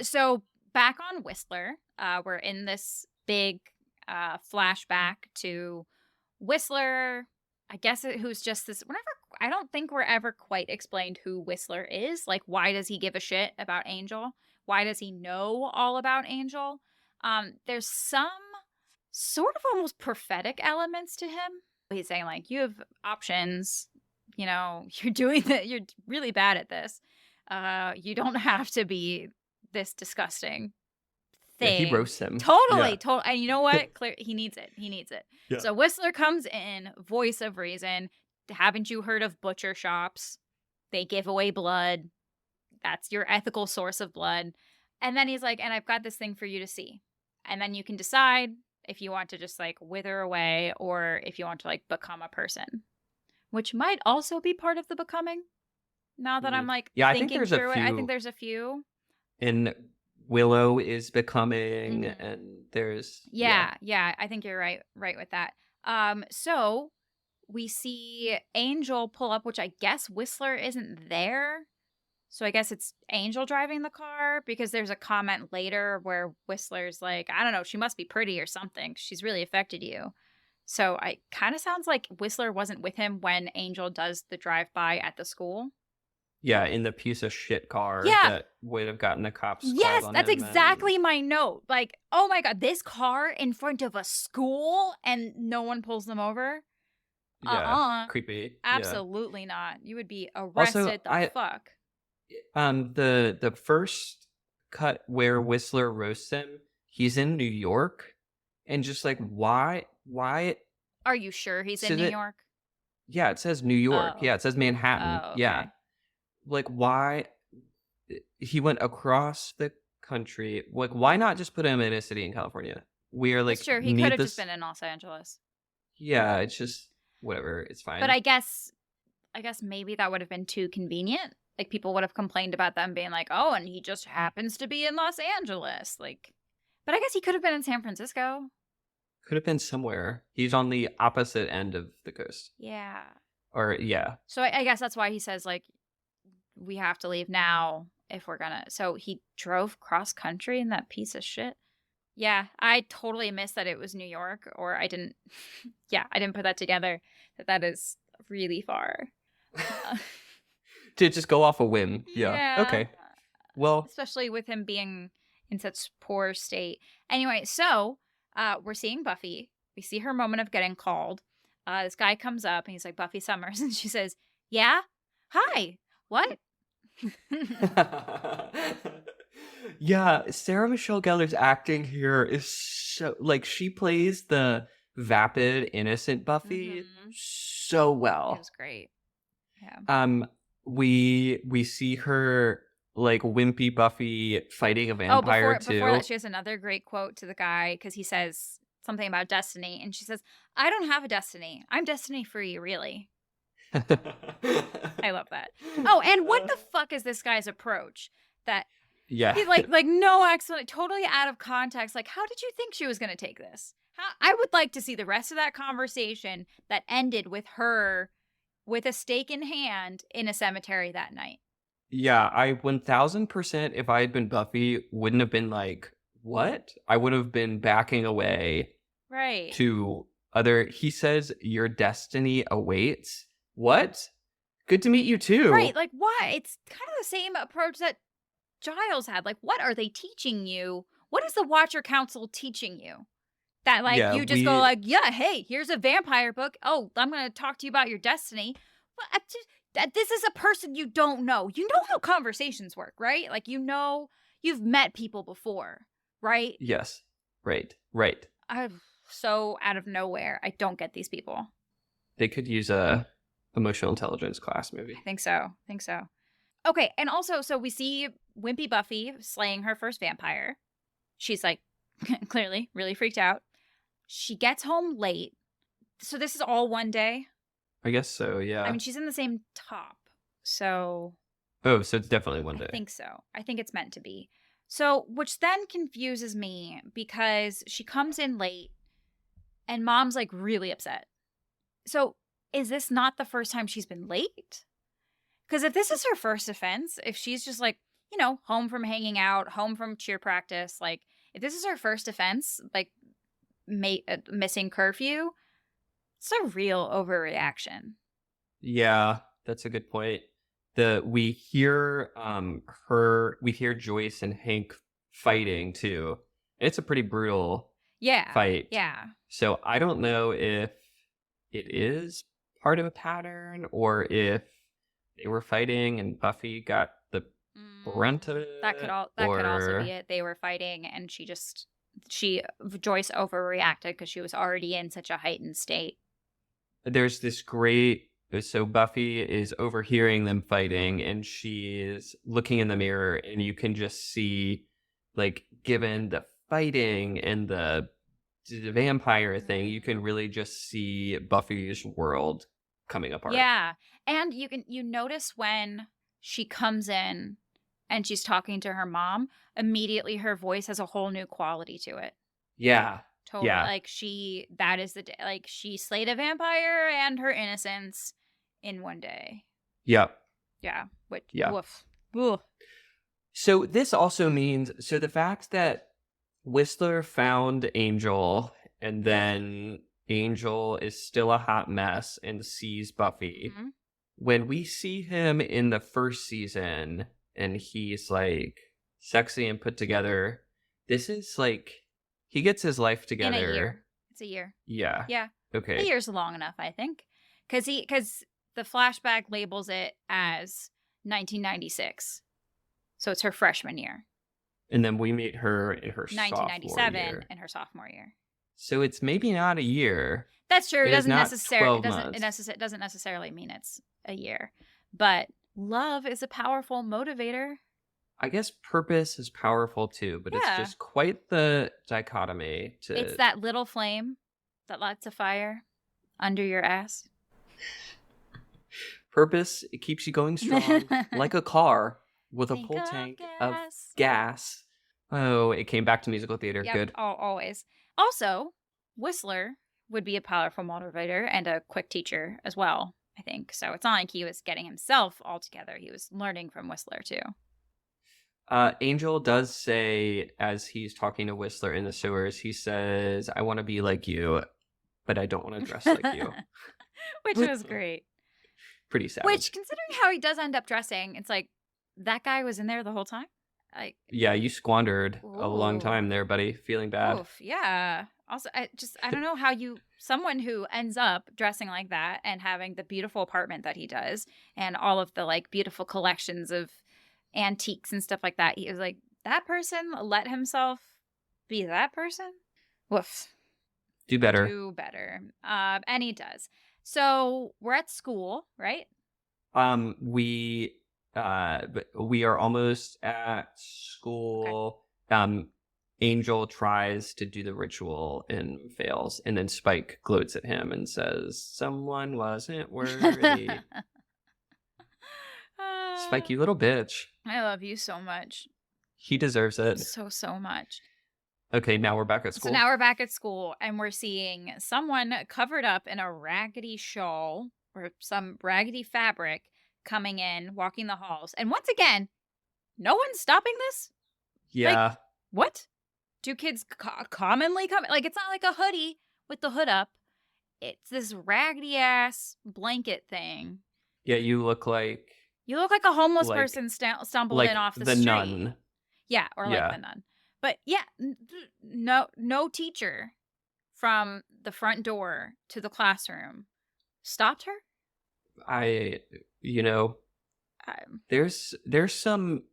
So back on Whistler, we're in this big flashback to Whistler. I guess who's just this. Whenever I don't think we're ever quite explained who Whistler is. Like, why does he give a shit about Angel? Why does he know all about Angel? There's some sort of almost prophetic elements to him. He's saying like, you have options. You know, you're doing that. You're really bad at this. You don't have to be this disgusting Yeah, he thing. roasts him. Totally. And you know what? He needs it. He needs it. Yeah. So Whistler comes in, voice of reason. Haven't you heard of butcher shops? They give away blood. That's your ethical source of blood. And then he's like, and I've got this thing for you to see. And then you can decide if you want to just like wither away or if you want to like become a person, which might also be part of the becoming. Now that I'm like thinking through it, I think there's a few. And Willow is becoming, and there's yeah, I think you're right with that. So we see Angel pull up, which I guess Whistler isn't there. So I guess it's Angel driving the car, because there's a comment later where Whistler's like, I don't know, she must be pretty or something. She's really affected you. So I kind of sounds like Whistler wasn't with him when Angel does the drive-by at the school. Yeah, in the piece of shit car that would have gotten the cops. Yes, that's exactly my note. Like, oh my God, this car in front of a school and no one pulls them over? Yeah, creepy. Absolutely not. You would be arrested fuck. The first cut where Whistler roasts him, he's in New York, and just like, why? Are you sure he's in New York? Yeah, it says New York. Oh. Yeah, it says Manhattan. Oh, okay. Yeah. Like, why? He went across the country. Like, why not just put him in a city in California? We are like, sure, he could have just been in Los Angeles. Yeah, it's just whatever. It's fine. But I guess maybe that would have been too convenient. Like, people would have complained about them being like, oh, and he just happens to be in Los Angeles. Like, but I guess he could have been in San Francisco. Could have been somewhere. He's on the opposite end of the coast. Yeah. Or, yeah. So I guess that's why he says, like, we have to leave now if we're gonna. So he drove cross country in that piece of shit. Yeah, I totally missed that it was New York, or I didn't. Yeah, I didn't put that together. That is really far. To just go off a whim. Yeah. Okay. Well, especially with him being in such poor state. Anyway, so we're seeing Buffy. We see her moment of getting called. This guy comes up and he's like, Buffy Summers, and she says, "Yeah, hi, what?" Yeah, Sarah Michelle Gellar's acting here is so, like, she plays the vapid, innocent Buffy so well. It was great. Yeah. We see her like wimpy Buffy fighting a vampire too. Before that, she has another great quote to the guy, because he says something about destiny, and she says, "I don't have a destiny. I'm destiny free, really." I love that. Oh, and what the fuck is this guy's approach? That he like no accent, totally out of context. Like, how did you think she was going to take this? I would like to see the rest of that conversation that ended with her with a stake in hand in a cemetery that night. Yeah, I 1000%, if I had been Buffy, wouldn't have been like, what? I would have been backing away. Right. To he says, your destiny awaits. What? Good to meet you too. Right, like, why? It's kind of the same approach that Giles had. Like, what are they teaching you? What is the Watcher Council teaching you? That, like, you just go like, yeah, hey, here's a vampire book. Oh, I'm going to talk to you about your destiny. But this is a person you don't know. You know how conversations work, right? Like, you know, you've met people before, right? Yes. Right. I'm so out of nowhere. I don't get these people. They could use a emotional intelligence class, maybe. I think so. Okay, and also, so we see wimpy Buffy slaying her first vampire. She's like, clearly really freaked out. She gets home late. So this is all one day? I guess so, yeah. I mean, she's in the same top, so... Oh, so it's definitely one day. I think so. I think it's meant to be. So, which then confuses me because she comes in late and mom's like really upset. So, is this not the first time she's been late? Because if this is her first offense, if she's just like, home from hanging out, home from cheer practice, like if this is her first offense, like missing curfew, it's a real overreaction. Yeah, that's a good point. We hear Joyce and Hank fighting too. It's a pretty brutal fight. Yeah. So I don't know if it is part of a pattern or if they were fighting and Buffy got the brunt of it. That could also be it. They were fighting and Joyce overreacted because she was already in such a heightened state. There's this so Buffy is overhearing them fighting and she is looking in the mirror and you can just see, like, given the fighting and the vampire thing, you can really just see Buffy's world coming apart. Yeah. And you notice when she comes in and she's talking to her mom, immediately her voice has a whole new quality to it. Yeah. Totally. Yeah. Like that is the day. Like she slayed a vampire and her innocence in one day. Yep. Yeah. Woof. Oof. So this also means, the fact that Whistler found Angel and then Angel is still a hot mess and sees Buffy. Mm-hmm. When we see him in the first season and he's like sexy and put together, this is like, he gets his life together. In a year. It's a year. Yeah. Yeah. Okay. A year's long enough, I think. Because the flashback labels it as 1996. So it's her freshman year. And then we meet her in her 1997 sophomore year. in her sophomore year. So it's maybe not a year. That's true. It doesn't necessarily mean it's a year. But love is a powerful motivator. I guess purpose is powerful too, but it's just quite the dichotomy. It's that little flame that lights a fire under your ass. Purpose, it keeps you going strong, like a car with a full tank of gas. Oh, it came back to musical theater. Yep, Good. Always. Also, Whistler would be a powerful motivator and a quick teacher as well, I think. So it's not like he was getting himself all together. He was learning from Whistler too. Angel does say, as he's talking to Whistler in the sewers, he says, "I want to be like you, but I don't want to dress like you." Which was great. Pretty sad. Which, considering how he does end up dressing, it's like, that guy was in there the whole time? Yeah, you squandered a long time there, buddy. Feeling bad. Oof, yeah. Also, I don't know how someone who ends up dressing like that and having the beautiful apartment that he does and all of the like beautiful collections of antiques and stuff like that. He was like, that person let himself be that person? Woof. Do better. And he does. So we're at school, right? We are almost at school. Okay. Angel tries to do the ritual and fails, and then Spike gloats at him and says, "Someone wasn't worthy." Spike, you little bitch. I love you so much. He deserves it. So much. Okay, now we're back at school. So now we're back at school, and we're seeing someone covered up in a raggedy shawl or some raggedy fabric coming in, walking the halls. And once again, no one's stopping this? Yeah. Like, what? Do kids commonly come? Like, it's not like a hoodie with the hood up. It's this raggedy ass blanket thing. Yeah, you look like a homeless person stumbled in off the street. Nun. Yeah, or like the nun. But yeah, no teacher from the front door to the classroom stopped her. There's some.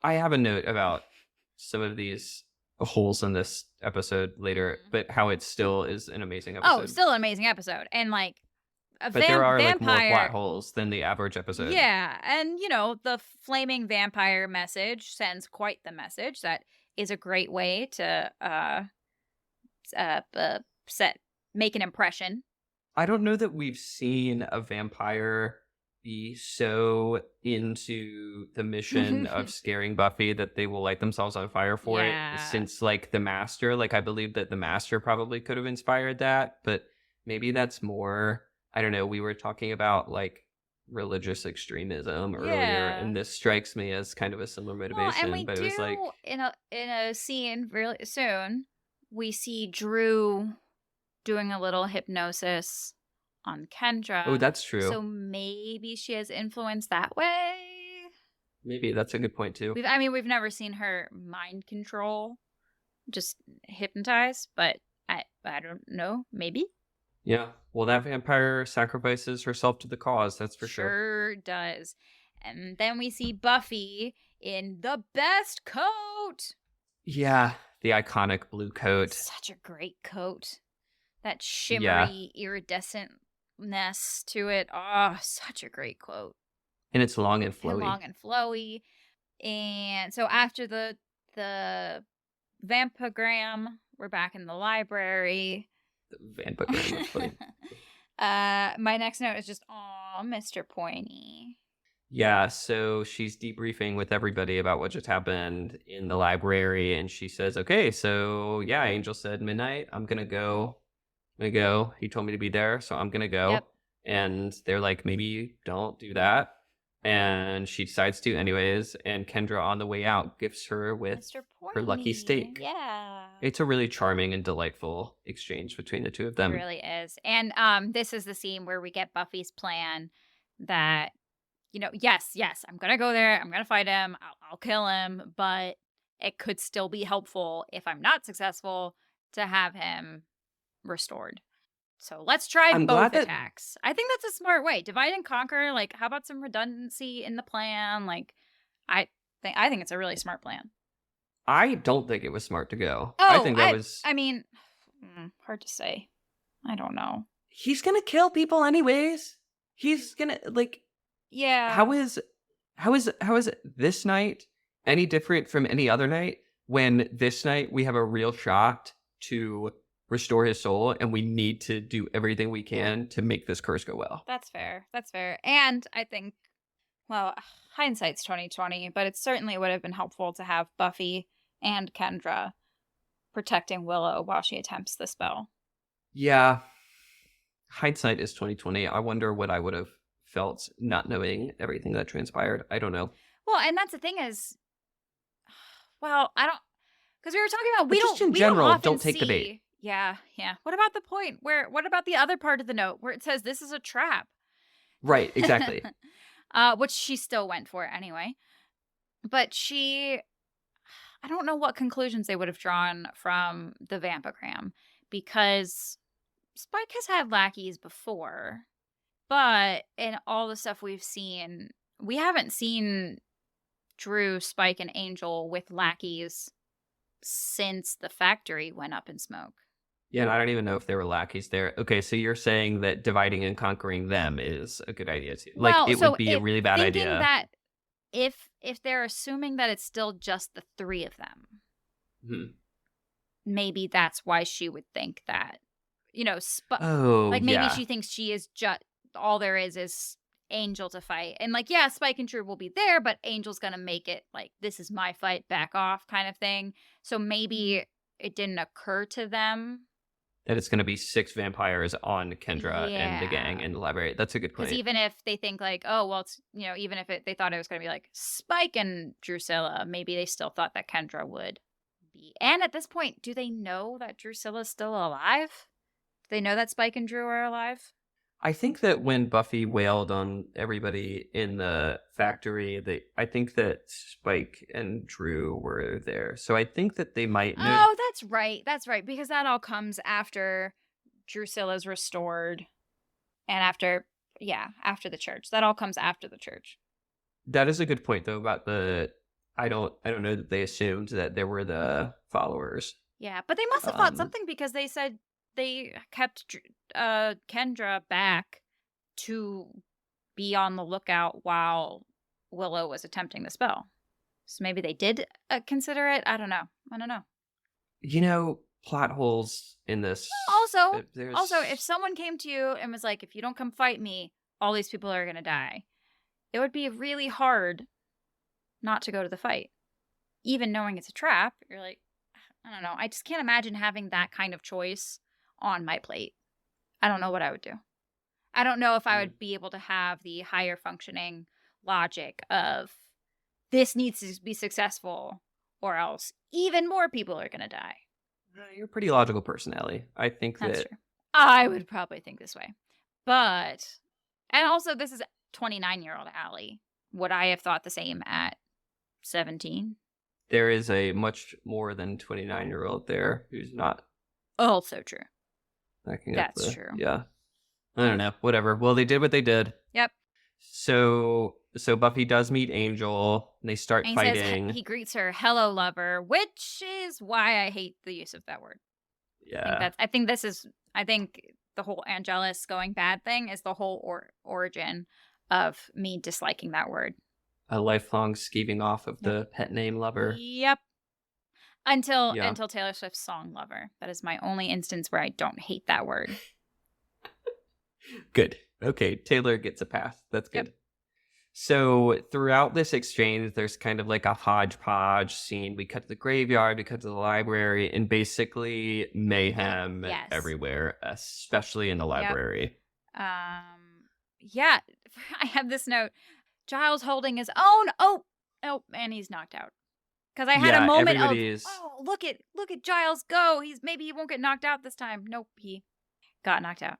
I have a note about some of these holes in this episode later, but how it still is an amazing episode. Oh, still an amazing episode, and like there are like more plot holes than the average episode. Yeah, and the flaming vampire message sends quite the message that is a great way to make an impression. I don't know that we've seen a vampire be so into the mission of scaring Buffy that they will light themselves on fire for it, Yeah. since like the Master, like I believe that the Master probably could have inspired that, but maybe that's more, I don't know, we were talking about like religious extremism earlier, Yeah. and this strikes me as kind of a similar Well, and motivation, we but it was like, do in a scene really soon, we see Drew doing a little hypnosis on oh, Kendra. that's true. So maybe she has influence that way. Maybe that's a good point too. We've never seen her mind control, just hypnotize, but I don't know, maybe. Yeah. Well, that vampire sacrifices herself to the cause, that's for sure. Sure does. And then we see Buffy in the best coat. Yeah, the iconic blue coat. Such a great coat. That Yeah. shimmery iridescentness to it. Oh, such a great coat. And it's long and flowy. And long and flowy. And so after the vampogram, we're back in the library. The vampire. That's funny. My next note is just, aw, Mr. Pointy. Yeah, so she's debriefing with everybody about what just happened in the library, and she says, okay, so yeah, Angel said midnight, I'm gonna go. He told me to be there, so I'm gonna go. Yep. And they're like, maybe don't do that. And she decides to anyways, and Kendra on the way out gifts her with Mr. Pointy. her lucky steak. Yeah. It's a really charming and delightful exchange between the two of them. It really is. And this is the scene where we get Buffy's plan that, yes, I'm going to go there. I'm going to fight him. I'll kill him. But it could still be helpful if I'm not successful to have him restored. So let's try both attacks. I think that's a smart way. Divide and conquer. Like, how about some redundancy in the plan? Like, I think it's a really smart plan. I don't think it was smart to go. Oh, I think that was... I mean, hard to say. I don't know. He's gonna kill people anyways. He's gonna, like... Yeah. How is this night any different from any other night when this night we have a real shot to restore his soul and we need to do everything we can to make this curse go well? That's fair. And I think, well, hindsight's 2020, but it certainly would have been helpful to have Buffy and Kendra protecting Willow while she attempts the spell. Yeah. Hindsight is 2020. I wonder what I would have felt not knowing everything that transpired. I don't know. Well, and that's the thing is, well, I don't, because we were talking about, just in general, don't take the bait. Yeah. What about the point what about the other part of the note where it says this is a trap? Right, exactly. Which she still went for anyway. But I don't know what conclusions they would have drawn from the vampogram, because Spike has had lackeys before, but in all the stuff we've seen, we haven't seen Drew, Spike, and Angel with lackeys since the factory went up in smoke. Yeah, and I don't even know if there were lackeys there. Okay, so you're saying that dividing and conquering them is a good idea too. Like, it would be a really bad idea. That if they're assuming that it's still just the three of them, maybe that's why she would think that, maybe she thinks she is just, all there is Angel to fight. And Spike and Drew will be there, but Angel's going to make it like, this is my fight, back off kind of thing. So maybe it didn't occur to them that it's going to be 6 vampires on Kendra and the gang in the library. That's a good point. Because even if they think like, oh, well, it's, even if they thought it was going to be like Spike and Drusilla, maybe they still thought that Kendra would be. And at this point, do they know that Drusilla's still alive? Do they know that Spike and Drew are alive? I think that when Buffy wailed on everybody in the factory, I think that Spike and Drew were there. So I think that they might know. Oh, that's right. Because that all comes after Drusilla's restored and after the church. That all comes after the church. That is a good point, though, about I don't know that they assumed that there were the followers. Yeah, but they must have thought something, because they said they kept Kendra back to be on the lookout while Willow was attempting the spell. So maybe they did consider it. I don't know. Plot holes in this. Also, if someone came to you and was like, if you don't come fight me, all these people are going to die. it would be really hard not to go to the fight. Even knowing it's a trap, you're like, I don't know. I just can't imagine having that kind of choice on my plate. I don't know what I would do. I don't know if I would be able to have the higher functioning logic of this needs to be successful or else even more people are going to die. You're a pretty logical person, Ellie. I think That's that true. I would probably think this way. But, and also this is 29-year-old Allie. Would I have thought the same at 17? there is a much more than 29-year-old there who's not Also true. backing up That's the... true. Yeah. I don't know. Whatever. Well, they did what they did. Yep. So Buffy does meet Angel, and they start And fighting. he greets her, hello, lover, which is why I hate the use of that word. Yeah. I think the whole Angelus going bad thing is the whole origin of me disliking that word. A lifelong skeeving off of the pet name lover. Yep. Until Yeah. Taylor Swift's song Lover. That is my only instance where I don't hate that word. Good. Okay, Taylor gets a pass. That's good. Yep. So throughout this exchange, there's kind of like a hodgepodge scene. We cut to the graveyard, we cut to the library, and basically mayhem everywhere, especially in the library. Yeah, I have this note. Giles holding his own. Oh, and he's knocked out. Because I had a moment of, look at Giles go. Maybe he won't get knocked out this time. Nope, he got knocked out.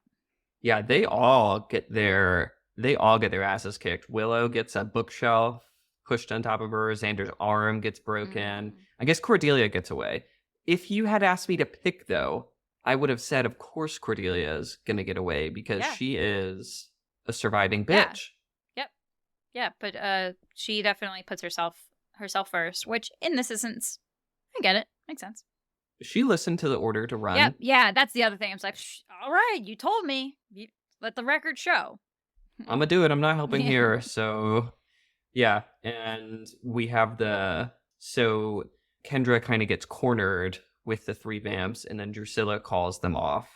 Yeah, they all get their asses kicked. Willow gets a bookshelf pushed on top of her. Xander's arm gets broken. I guess Cordelia gets away. If you had asked me to pick, though, I would have said, of course, Cordelia's gonna get away because she is a surviving bitch. Yeah, but she definitely puts herself first, which in this instance, I get it. Makes sense. She listened to the order to run. Yep, yeah, that's the other thing. I was like, all right, you told me. Let the record show. I'm gonna do it. I'm not helping here. So, yeah. And we have so Kendra kind of gets cornered with the three vamps, and then Drusilla calls them off.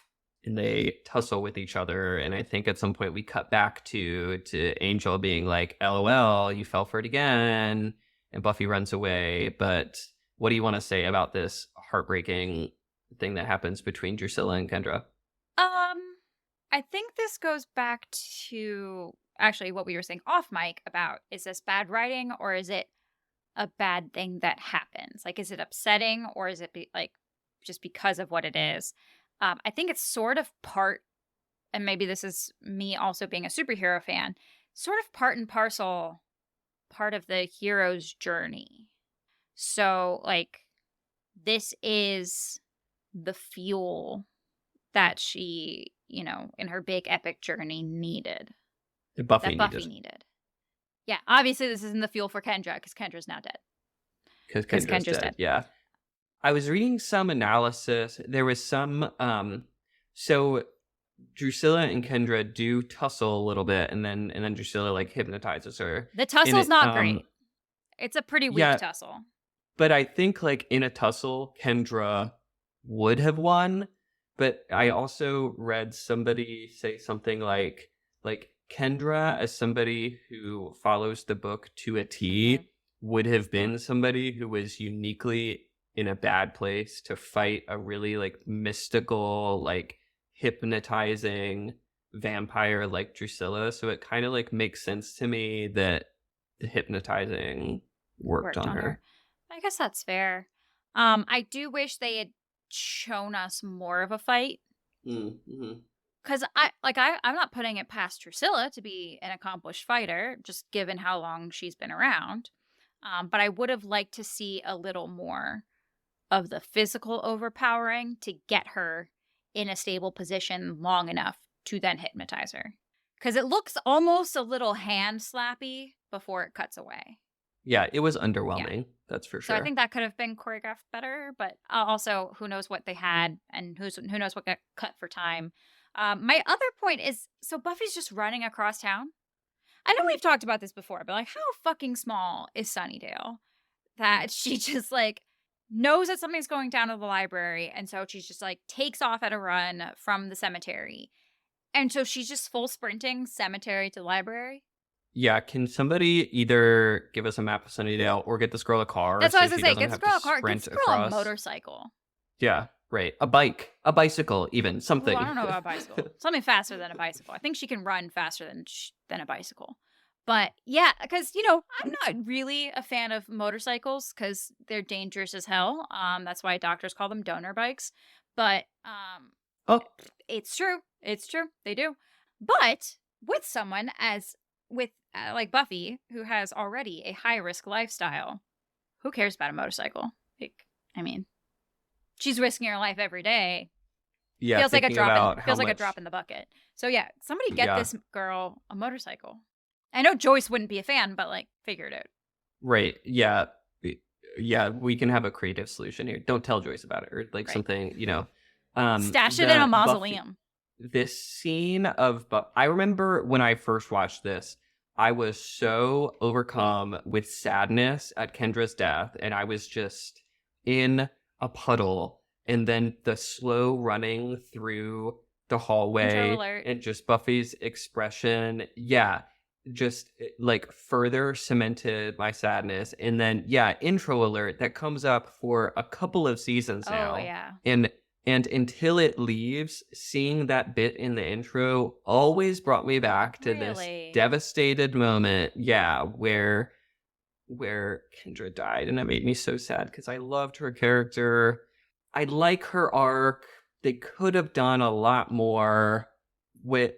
And they tussle with each other, and I think at some point we cut back to Angel being like, LOL, you fell for it again, and Buffy runs away. But what do you want to say about this heartbreaking thing that happens between Drusilla and Kendra? I think this goes back to actually what we were saying off mic about, is this bad writing or is it a bad thing that happens? Like, is it upsetting or is it just because of what it is? I think it's sort of part, and maybe this is me also being a superhero fan, sort of part and parcel, part of the hero's journey. So, like, this is the fuel that she, in her big epic journey needed. Buffy needed. Yeah, obviously this isn't the fuel for Kendra, because Kendra's now dead. Because Kendra's dead. Yeah. I was reading some analysis. There was some, so Drusilla and Kendra do tussle a little bit, and then Drusilla like hypnotizes her. The tussle's not great. It's a pretty weak tussle. But I think like in a tussle, Kendra would have won. But I also read somebody say something like Kendra, as somebody who follows the book to a T, would have been somebody who was uniquely in a bad place to fight a really like mystical, like hypnotizing vampire like Drusilla. So it kind of like makes sense to me that the hypnotizing worked on her. I guess that's fair. I do wish they had shown us more of a fight. Because I'm not putting it past Drusilla to be an accomplished fighter, just given how long she's been around. But I would have liked to see a little more of the physical overpowering to get her in a stable position long enough to then hypnotize her. Because it looks almost a little hand slappy before it cuts away. Yeah, it was underwhelming. Yeah. That's for sure. So I think that could have been choreographed better, but also who knows what they had and who knows what got cut for time. My other point is, so Buffy's just running across town. I know we've talked about this before, but like, how fucking small is Sunnydale that she just like knows that something's going down to the library, and so she's just like takes off at a run from the cemetery, and so she's just full sprinting cemetery to library. Yeah, can somebody either give us a map of Sunnydale or get this girl a car That's what I so was she gonna say. doesn't Get this have girl to a car. Get sprint this girl a across? motorcycle. Yeah, right. A bike, a bicycle, even Ooh, something. I don't know about a bicycle. Something faster than a bicycle. I think she can run faster than a bicycle. But yeah, because I'm not really a fan of motorcycles because they're dangerous as hell. That's why doctors call them donor bikes. But Oh, it's true. It's true. They do. But with someone with like Buffy, who has already a high risk lifestyle, who cares about a motorcycle? Like, I mean, she's risking her life every day. yeah. Feels like a Thinking about how feels like a much. drop in the bucket. So yeah, somebody get Yeah, this girl a motorcycle. I know Joyce wouldn't be a fan, but like figure it out. right. Yeah, yeah. We can have a creative solution here. Don't tell Joyce about it, or like Right. something. Stash it in a The mausoleum. this scene of I remember when I first watched this, I was so overcome with sadness at Kendra's death, and I was just in a puddle. And then the slow running through the Intro hallway alert. and just Buffy's expression, yeah, just like further cemented my sadness. And then intro alert that comes up for a couple of seasons Oh now. yeah. And until it leaves, seeing that bit in the intro always brought me back to this Really? devastated moment, where Kendra died, and that made me so sad because I loved her character. I like her arc. They could have done a lot more with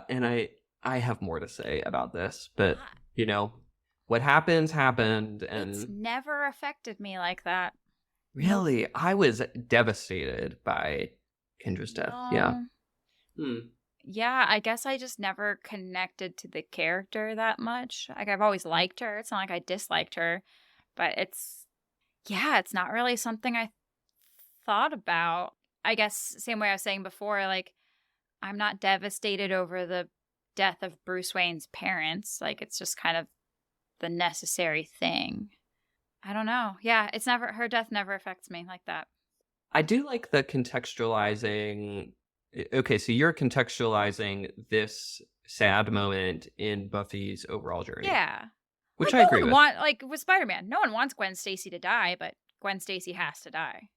and I have more to say about this, but what happened, It's and never affected me like that. really, I was devastated by Kendra's death. Yeah. No. Yeah, I guess I just never connected to the character that much. Like I've always liked her. It's not like I disliked her, but it's not really something I thought about. I guess same way I was saying before, like I'm not devastated over the death of Bruce Wayne's parents. Like it's just kind of the necessary thing. I don't know. Yeah, her death never affects me like that. I do like the contextualizing. Okay, so you're contextualizing this sad moment in Buffy's overall journey, Yeah. which Like I agree with. like with Spider-Man, no one wants Gwen Stacy to die, but Gwen Stacy has to die.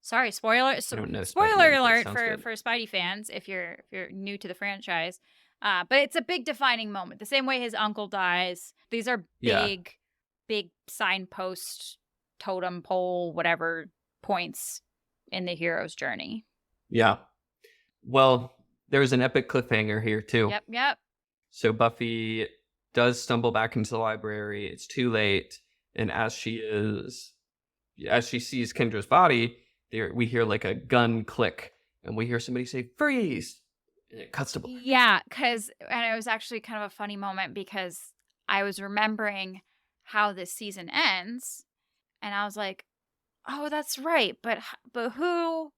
Sorry, spoiler I don't know spoiler Spider-Man, but it alert sounds good. for Spidey fans if you're new to the franchise. But it's a big defining moment. The same way his uncle dies. These are big signpost, totem pole, whatever points in the hero's journey. Yeah. Well, there's an epic cliffhanger here too. Yep. So Buffy does stumble back into the library. It's too late, and as she sees Kendra's body, we hear like a gun click, and we hear somebody say "freeze," and it cuts to black. Yeah, and it was actually kind of a funny moment because I was remembering how this season ends, and I was like, "Oh, that's right, but who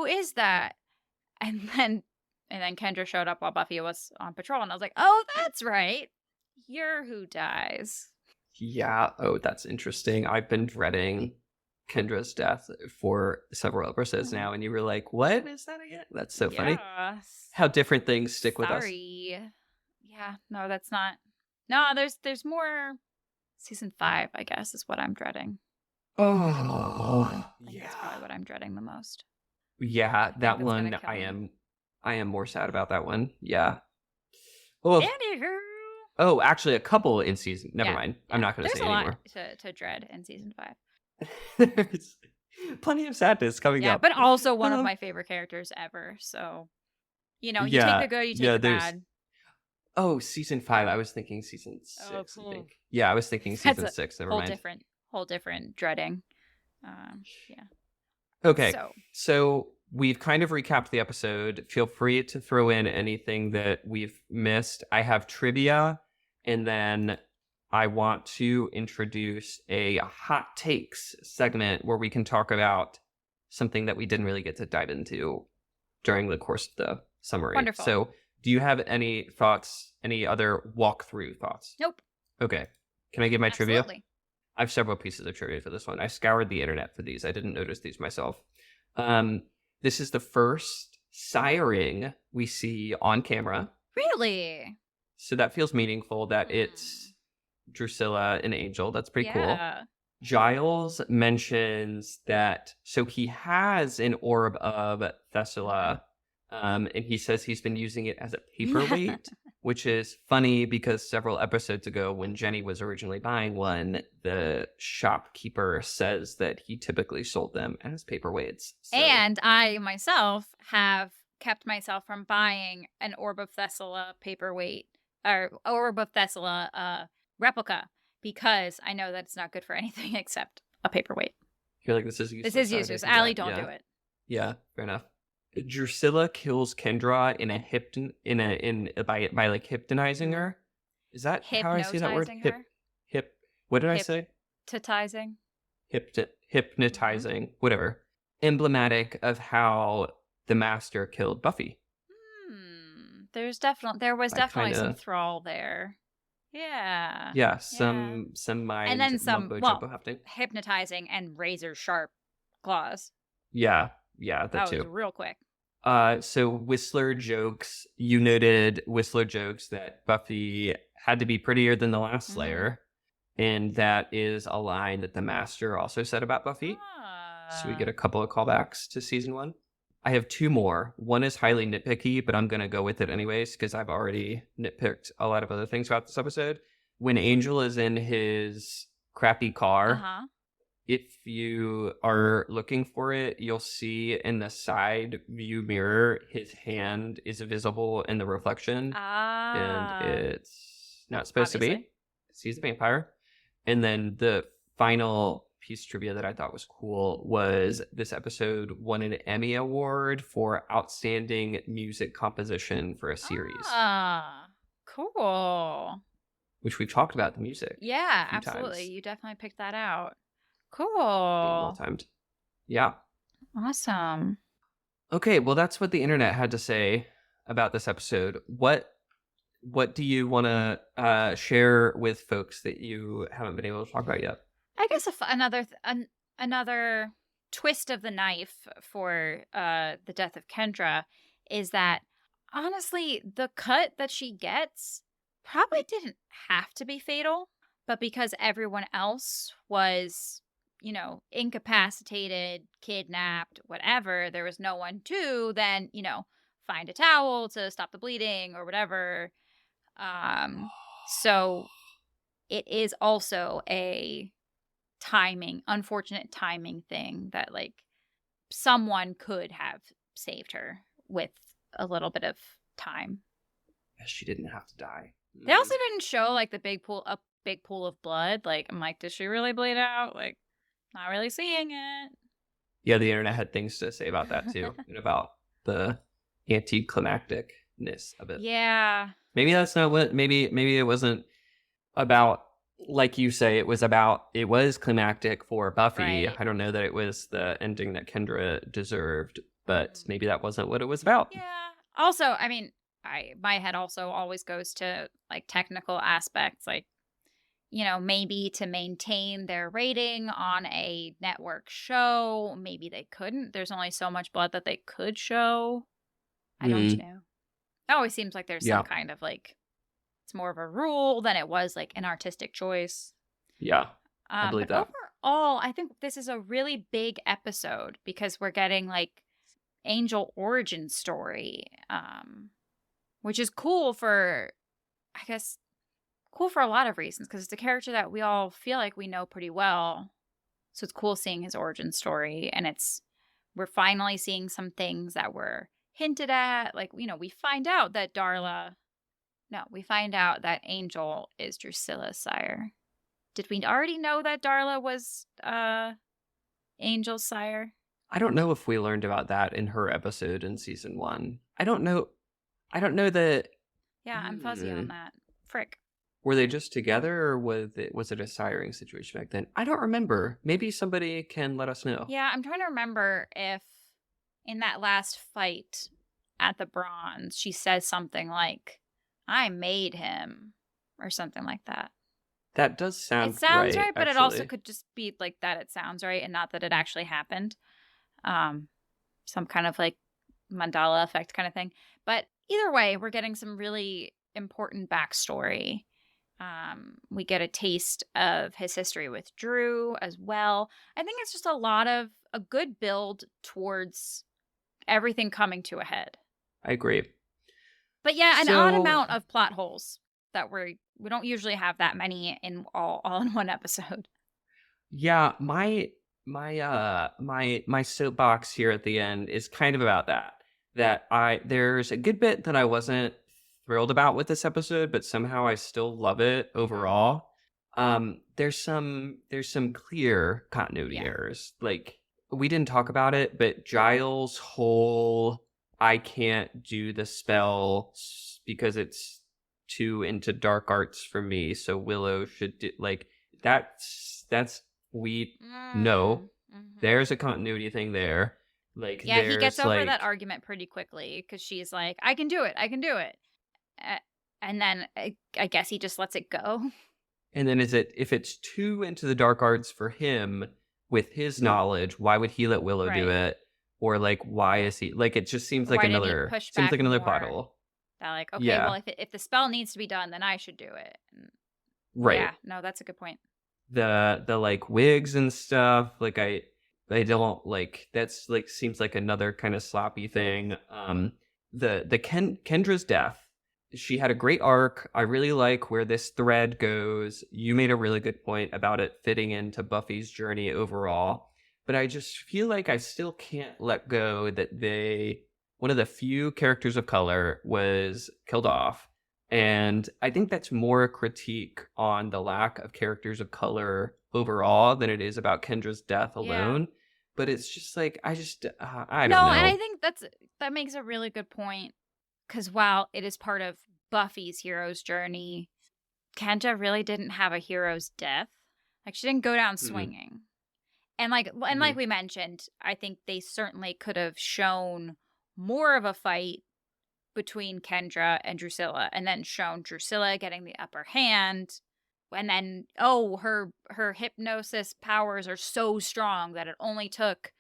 is that?" And then Kendra showed up while Buffy was on patrol, and I was like, "Oh, that's right, you're who dies." Yeah. Oh, that's interesting. I've been dreading Kendra's death for several episodes now, and you were like, "What is that again?" That's so funny. How different things stick with us. Sorry. Yeah, no, that's not. No, there's more. Season 5, I guess, is what I'm dreading. Oh, I think that's probably what I'm dreading the most. Yeah, that one I am more sad about that one. Yeah. Oh, Anywho. oh, actually, a couple in season. Never mind. I'm not going to say anymore. There's a lot to dread in season 5. There's plenty of sadness coming up. Yeah, but also one of my favorite characters ever. So, you take the good, you take the bad. Oh, season 5. I was thinking season 6. Oh, cool. I think. Yeah, I was thinking season 6. Never mind. Whole different dreading. Yeah. Okay. So we've kind of recapped the episode. Feel free to throw in anything that we've missed. I have trivia, and then I want to introduce a hot takes segment where we can talk about something that we didn't really get to dive into during the course of the summary. Wonderful. So do you have any thoughts, any other walkthrough thoughts? Nope. Okay. Can I give my trivia? Absolutely. I have several pieces of trivia for this one. I scoured the internet for these. I didn't notice these myself. This is the first siring we see on camera. Really? So that feels meaningful that it's Drusilla and Angel. That's pretty cool. Yeah. Giles mentions that, so he has an orb of Thessala, and he says he's been using it as a paperweight, which is funny because several episodes ago when Jenny was originally buying one, the shopkeeper says that he typically sold them as paperweights. So. And I myself have kept myself from buying an Orb of Thessala paperweight or Orb of Thessala replica because I know that it's not good for anything except a paperweight. You're like, this is useless. This is useless. Allie, don't do it. Yeah, fair enough. Drusilla kills Kendra by like hypnotizing her. Is that how I say that word? What did I say? Hypnotizing. Whatever. Emblematic of how the Master killed Buffy. There was definitely some thrall there. Yeah. Yeah, some mind and then some jumbo happening. Hypnotizing and razor sharp claws. Yeah, that too. Was real quick. So Whistler jokes. You noted Whistler jokes that Buffy had to be prettier than the last Slayer, and that is a line that the Master also said about Buffy. So we get a couple of callbacks to season 1. I have 2 more. One is highly nitpicky, but I'm going to go with it anyways because I've already nitpicked a lot of other things about this episode. When Angel is in his crappy car, if you are looking for it, you'll see in the side view mirror, his hand is visible in the reflection. And it's not supposed to be. He's a vampire. And then the final piece of trivia that I thought was cool was this episode won an Emmy Award for Outstanding Music Composition for a series. Cool. Which we've talked about the music. Yeah, absolutely. Times. You definitely picked that out. Cool. Well timed. Yeah. Awesome. Okay, well that's what the internet had to say about this episode. What do you want to share with folks that you haven't been able to talk about yet? I guess another twist of the knife for the death of Kendra is that, honestly, the cut that she gets probably didn't have to be fatal, but because everyone else was, incapacitated, kidnapped, whatever, there was no one to then, find a towel to stop the bleeding or whatever. So it is also a unfortunate timing thing that like someone could have saved her with a little bit of time. She didn't have to die. They also didn't show like a big pool of blood. Like, I'm like, does she really bleed out? Like, not really seeing it. Yeah, the internet had things to say about that too, and about the anticlimacticness of it. Yeah. Maybe that's not what. Maybe it wasn't about. Like you say, it was climactic for Buffy. Right. I don't know that it was the ending that Kendra deserved, but maybe that wasn't what it was about. Yeah. Also, I mean, my head also always goes to like technical aspects, like, maybe to maintain their rating on a network show, maybe they couldn't. There's only so much blood that they could show. I don't know. It always seems like there's some kind of like, it's more of a rule than it was like an artistic choice. Yeah, I believe that. Overall, I think this is a really big episode because we're getting like Angel origin story, which is cool for a lot of reasons because it's a character that we all feel like we know pretty well. So it's cool seeing his origin story, and we're finally seeing some things that were hinted at. Like, we find out that Angel is Drusilla's sire. Did we already know that Darla was Angel's sire? I don't know if we learned about that in her episode in season 1. I don't know that. Yeah, I'm fuzzy on that. Frick. Were they just together, or was it a siring situation back then? I don't remember. Maybe somebody can let us know. Yeah, I'm trying to remember if in that last fight at the Bronze, she says something like, I made him, or something like that. That does sound right. It sounds right, but actually. It also could just be like that it sounds right and not that it actually happened. Some kind of like Mandela effect kind of thing. But either way, we're getting some really important backstory. We get a taste of his history with Drew as well. I think it's just a good build towards everything coming to a head. I agree. But yeah, an odd So amount of plot holes that we don't usually have that many in all in one episode. yeah, my soapbox here at the end is kind of about that. There's a good bit that I wasn't thrilled about with this episode, but somehow I still love it overall. There's some clear continuity Yeah. errors. Like, we didn't talk about it, but Giles' whole I can't do the spell because it's too into dark arts for me, so Willow should do, like, that's we know Mm-hmm. there's a continuity thing there. Like, Yeah, he gets there's over like that argument pretty quickly because she's like, I can do it. And then I guess he just lets it go. and then if it's too into the dark arts for him with his knowledge, why would he let Willow do Right. it? Or like, why is he like, it just seems like Why didn't he another push seems back like another more? plot hole. That like, okay, Yeah. well, if the spell needs to be done, then I should do it. Right. Yeah, no, that's a good point. The like wigs and stuff, like I don't like, that's like, seems like another kind of sloppy thing. Kendra's death, she had a great arc. I really like where this thread goes. You made a really good point about it fitting into Buffy's journey overall, but I just feel like I still can't let go that one of the few characters of color was killed off. And I think that's more a critique on the lack of characters of color overall than it is about Kendra's death alone. Yeah. But it's just like, I don't know. No, and I think that makes a really good point. Because while it is part of Buffy's hero's journey, Kendra really didn't have a hero's death. Like, she didn't go down swinging. And like we mentioned, I think they certainly could have shown more of a fight between Kendra and Drusilla, and then shown Drusilla getting the upper hand, and then her hypnosis powers are so strong that it only took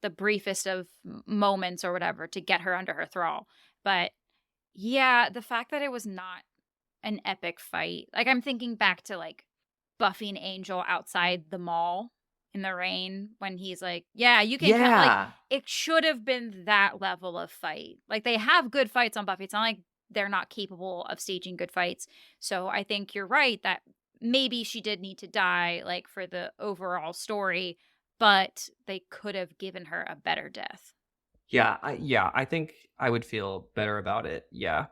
the briefest of moments or whatever to get her under her thrall. But yeah, the fact that it was not an epic fight, like I'm thinking back to like Buffy and Angel outside the mall in the rain when he's like, yeah, you can like, it should have been that level of fight. Like, they have good fights on Buffy. It's not like they're not capable of staging good fights. So I think you're right that maybe she did need to die, like, for the overall story, but they could have given her a better death. Yeah, I think I would feel better about it. Yeah.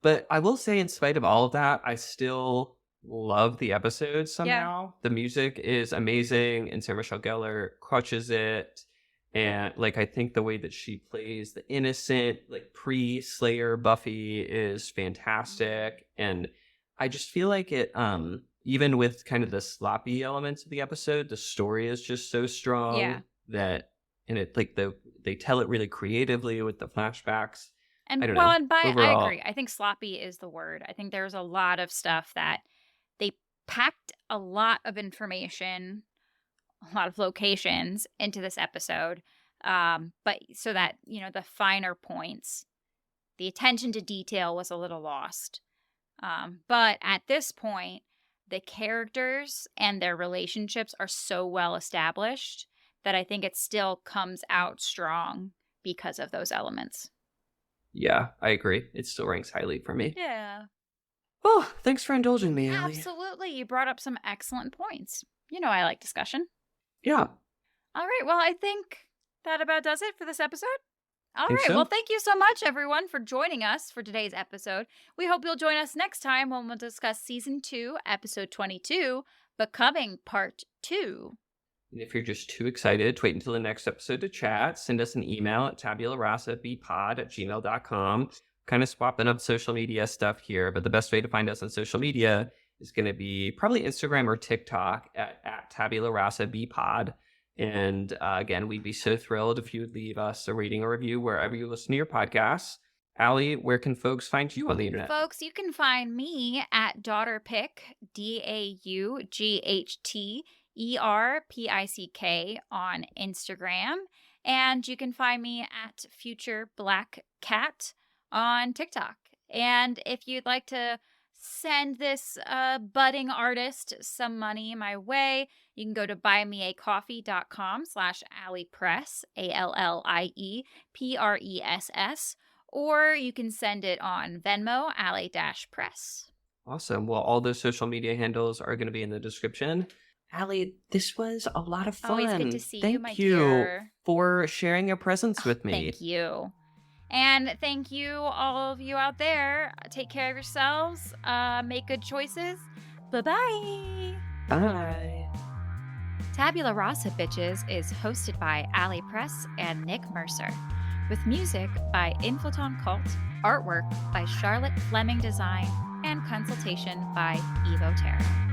But I will say, in spite of all of that, I still love the episode somehow. Yeah. The music is amazing, and Sarah Michelle Gellar crushes it. And like, I think the way that she plays the innocent, like, pre-Slayer Buffy is fantastic. And I just feel like it, even with kind of the sloppy elements of the episode, the story is just so strong that, and it like they tell it really creatively with the flashbacks. And I don't well, know. and Overall, I agree. I think sloppy is the word. I think there's a lot of stuff that they packed a lot of information, a lot of locations into this episode. But so that, you know, the finer points, the attention to detail was a little lost. But at this point, the characters and their relationships are so well established that I think it still comes out strong because of those elements. Yeah, I agree. It still ranks highly for me. Yeah. Well, thanks for indulging me, Allie. Absolutely. You brought up some excellent points. You know I like discussion. Yeah. All right. Well, I think that about does it for this episode. All right. So. Well, thank you so much, everyone, for joining us for today's episode. We hope you'll join us next time when we'll discuss Season 2, Episode 22, Becoming Part 2. And if you're just too excited to wait until the next episode to chat, send us an email at tabularasabpod@gmail.com. Kind of swapping up social media stuff here, but the best way to find us on social media is going to be probably Instagram or TikTok at tabularasabpod. And again, we'd be so thrilled if you would leave us a rating or review wherever you listen to your podcasts. Allie, where can folks find you on the internet? Folks, you can find me at DaughterPick, DAUGHTERPICK on Instagram. And you can find me at Future Black Cat on TikTok. And if you'd like to send this budding artist some money my way, you can go to buymeacoffee.com/Allie-Press, ALLIEPRESS, or you can send it on Venmo, Allie-Press. Awesome. Well, all those social media handles are going to be in the description. Allie, this was a lot of fun. Always good to see you, my Thank you dear. for sharing your presence with me. Thank you. And thank you, all of you out there. Take care of yourselves. Make good choices. Bye-bye. Bye. Tabula Rasa Bitches is hosted by Allie-Press and Nick Mercer, with music by Inflaton Cult, artwork by Charlotte Fleming Design, and consultation by Evo Terra.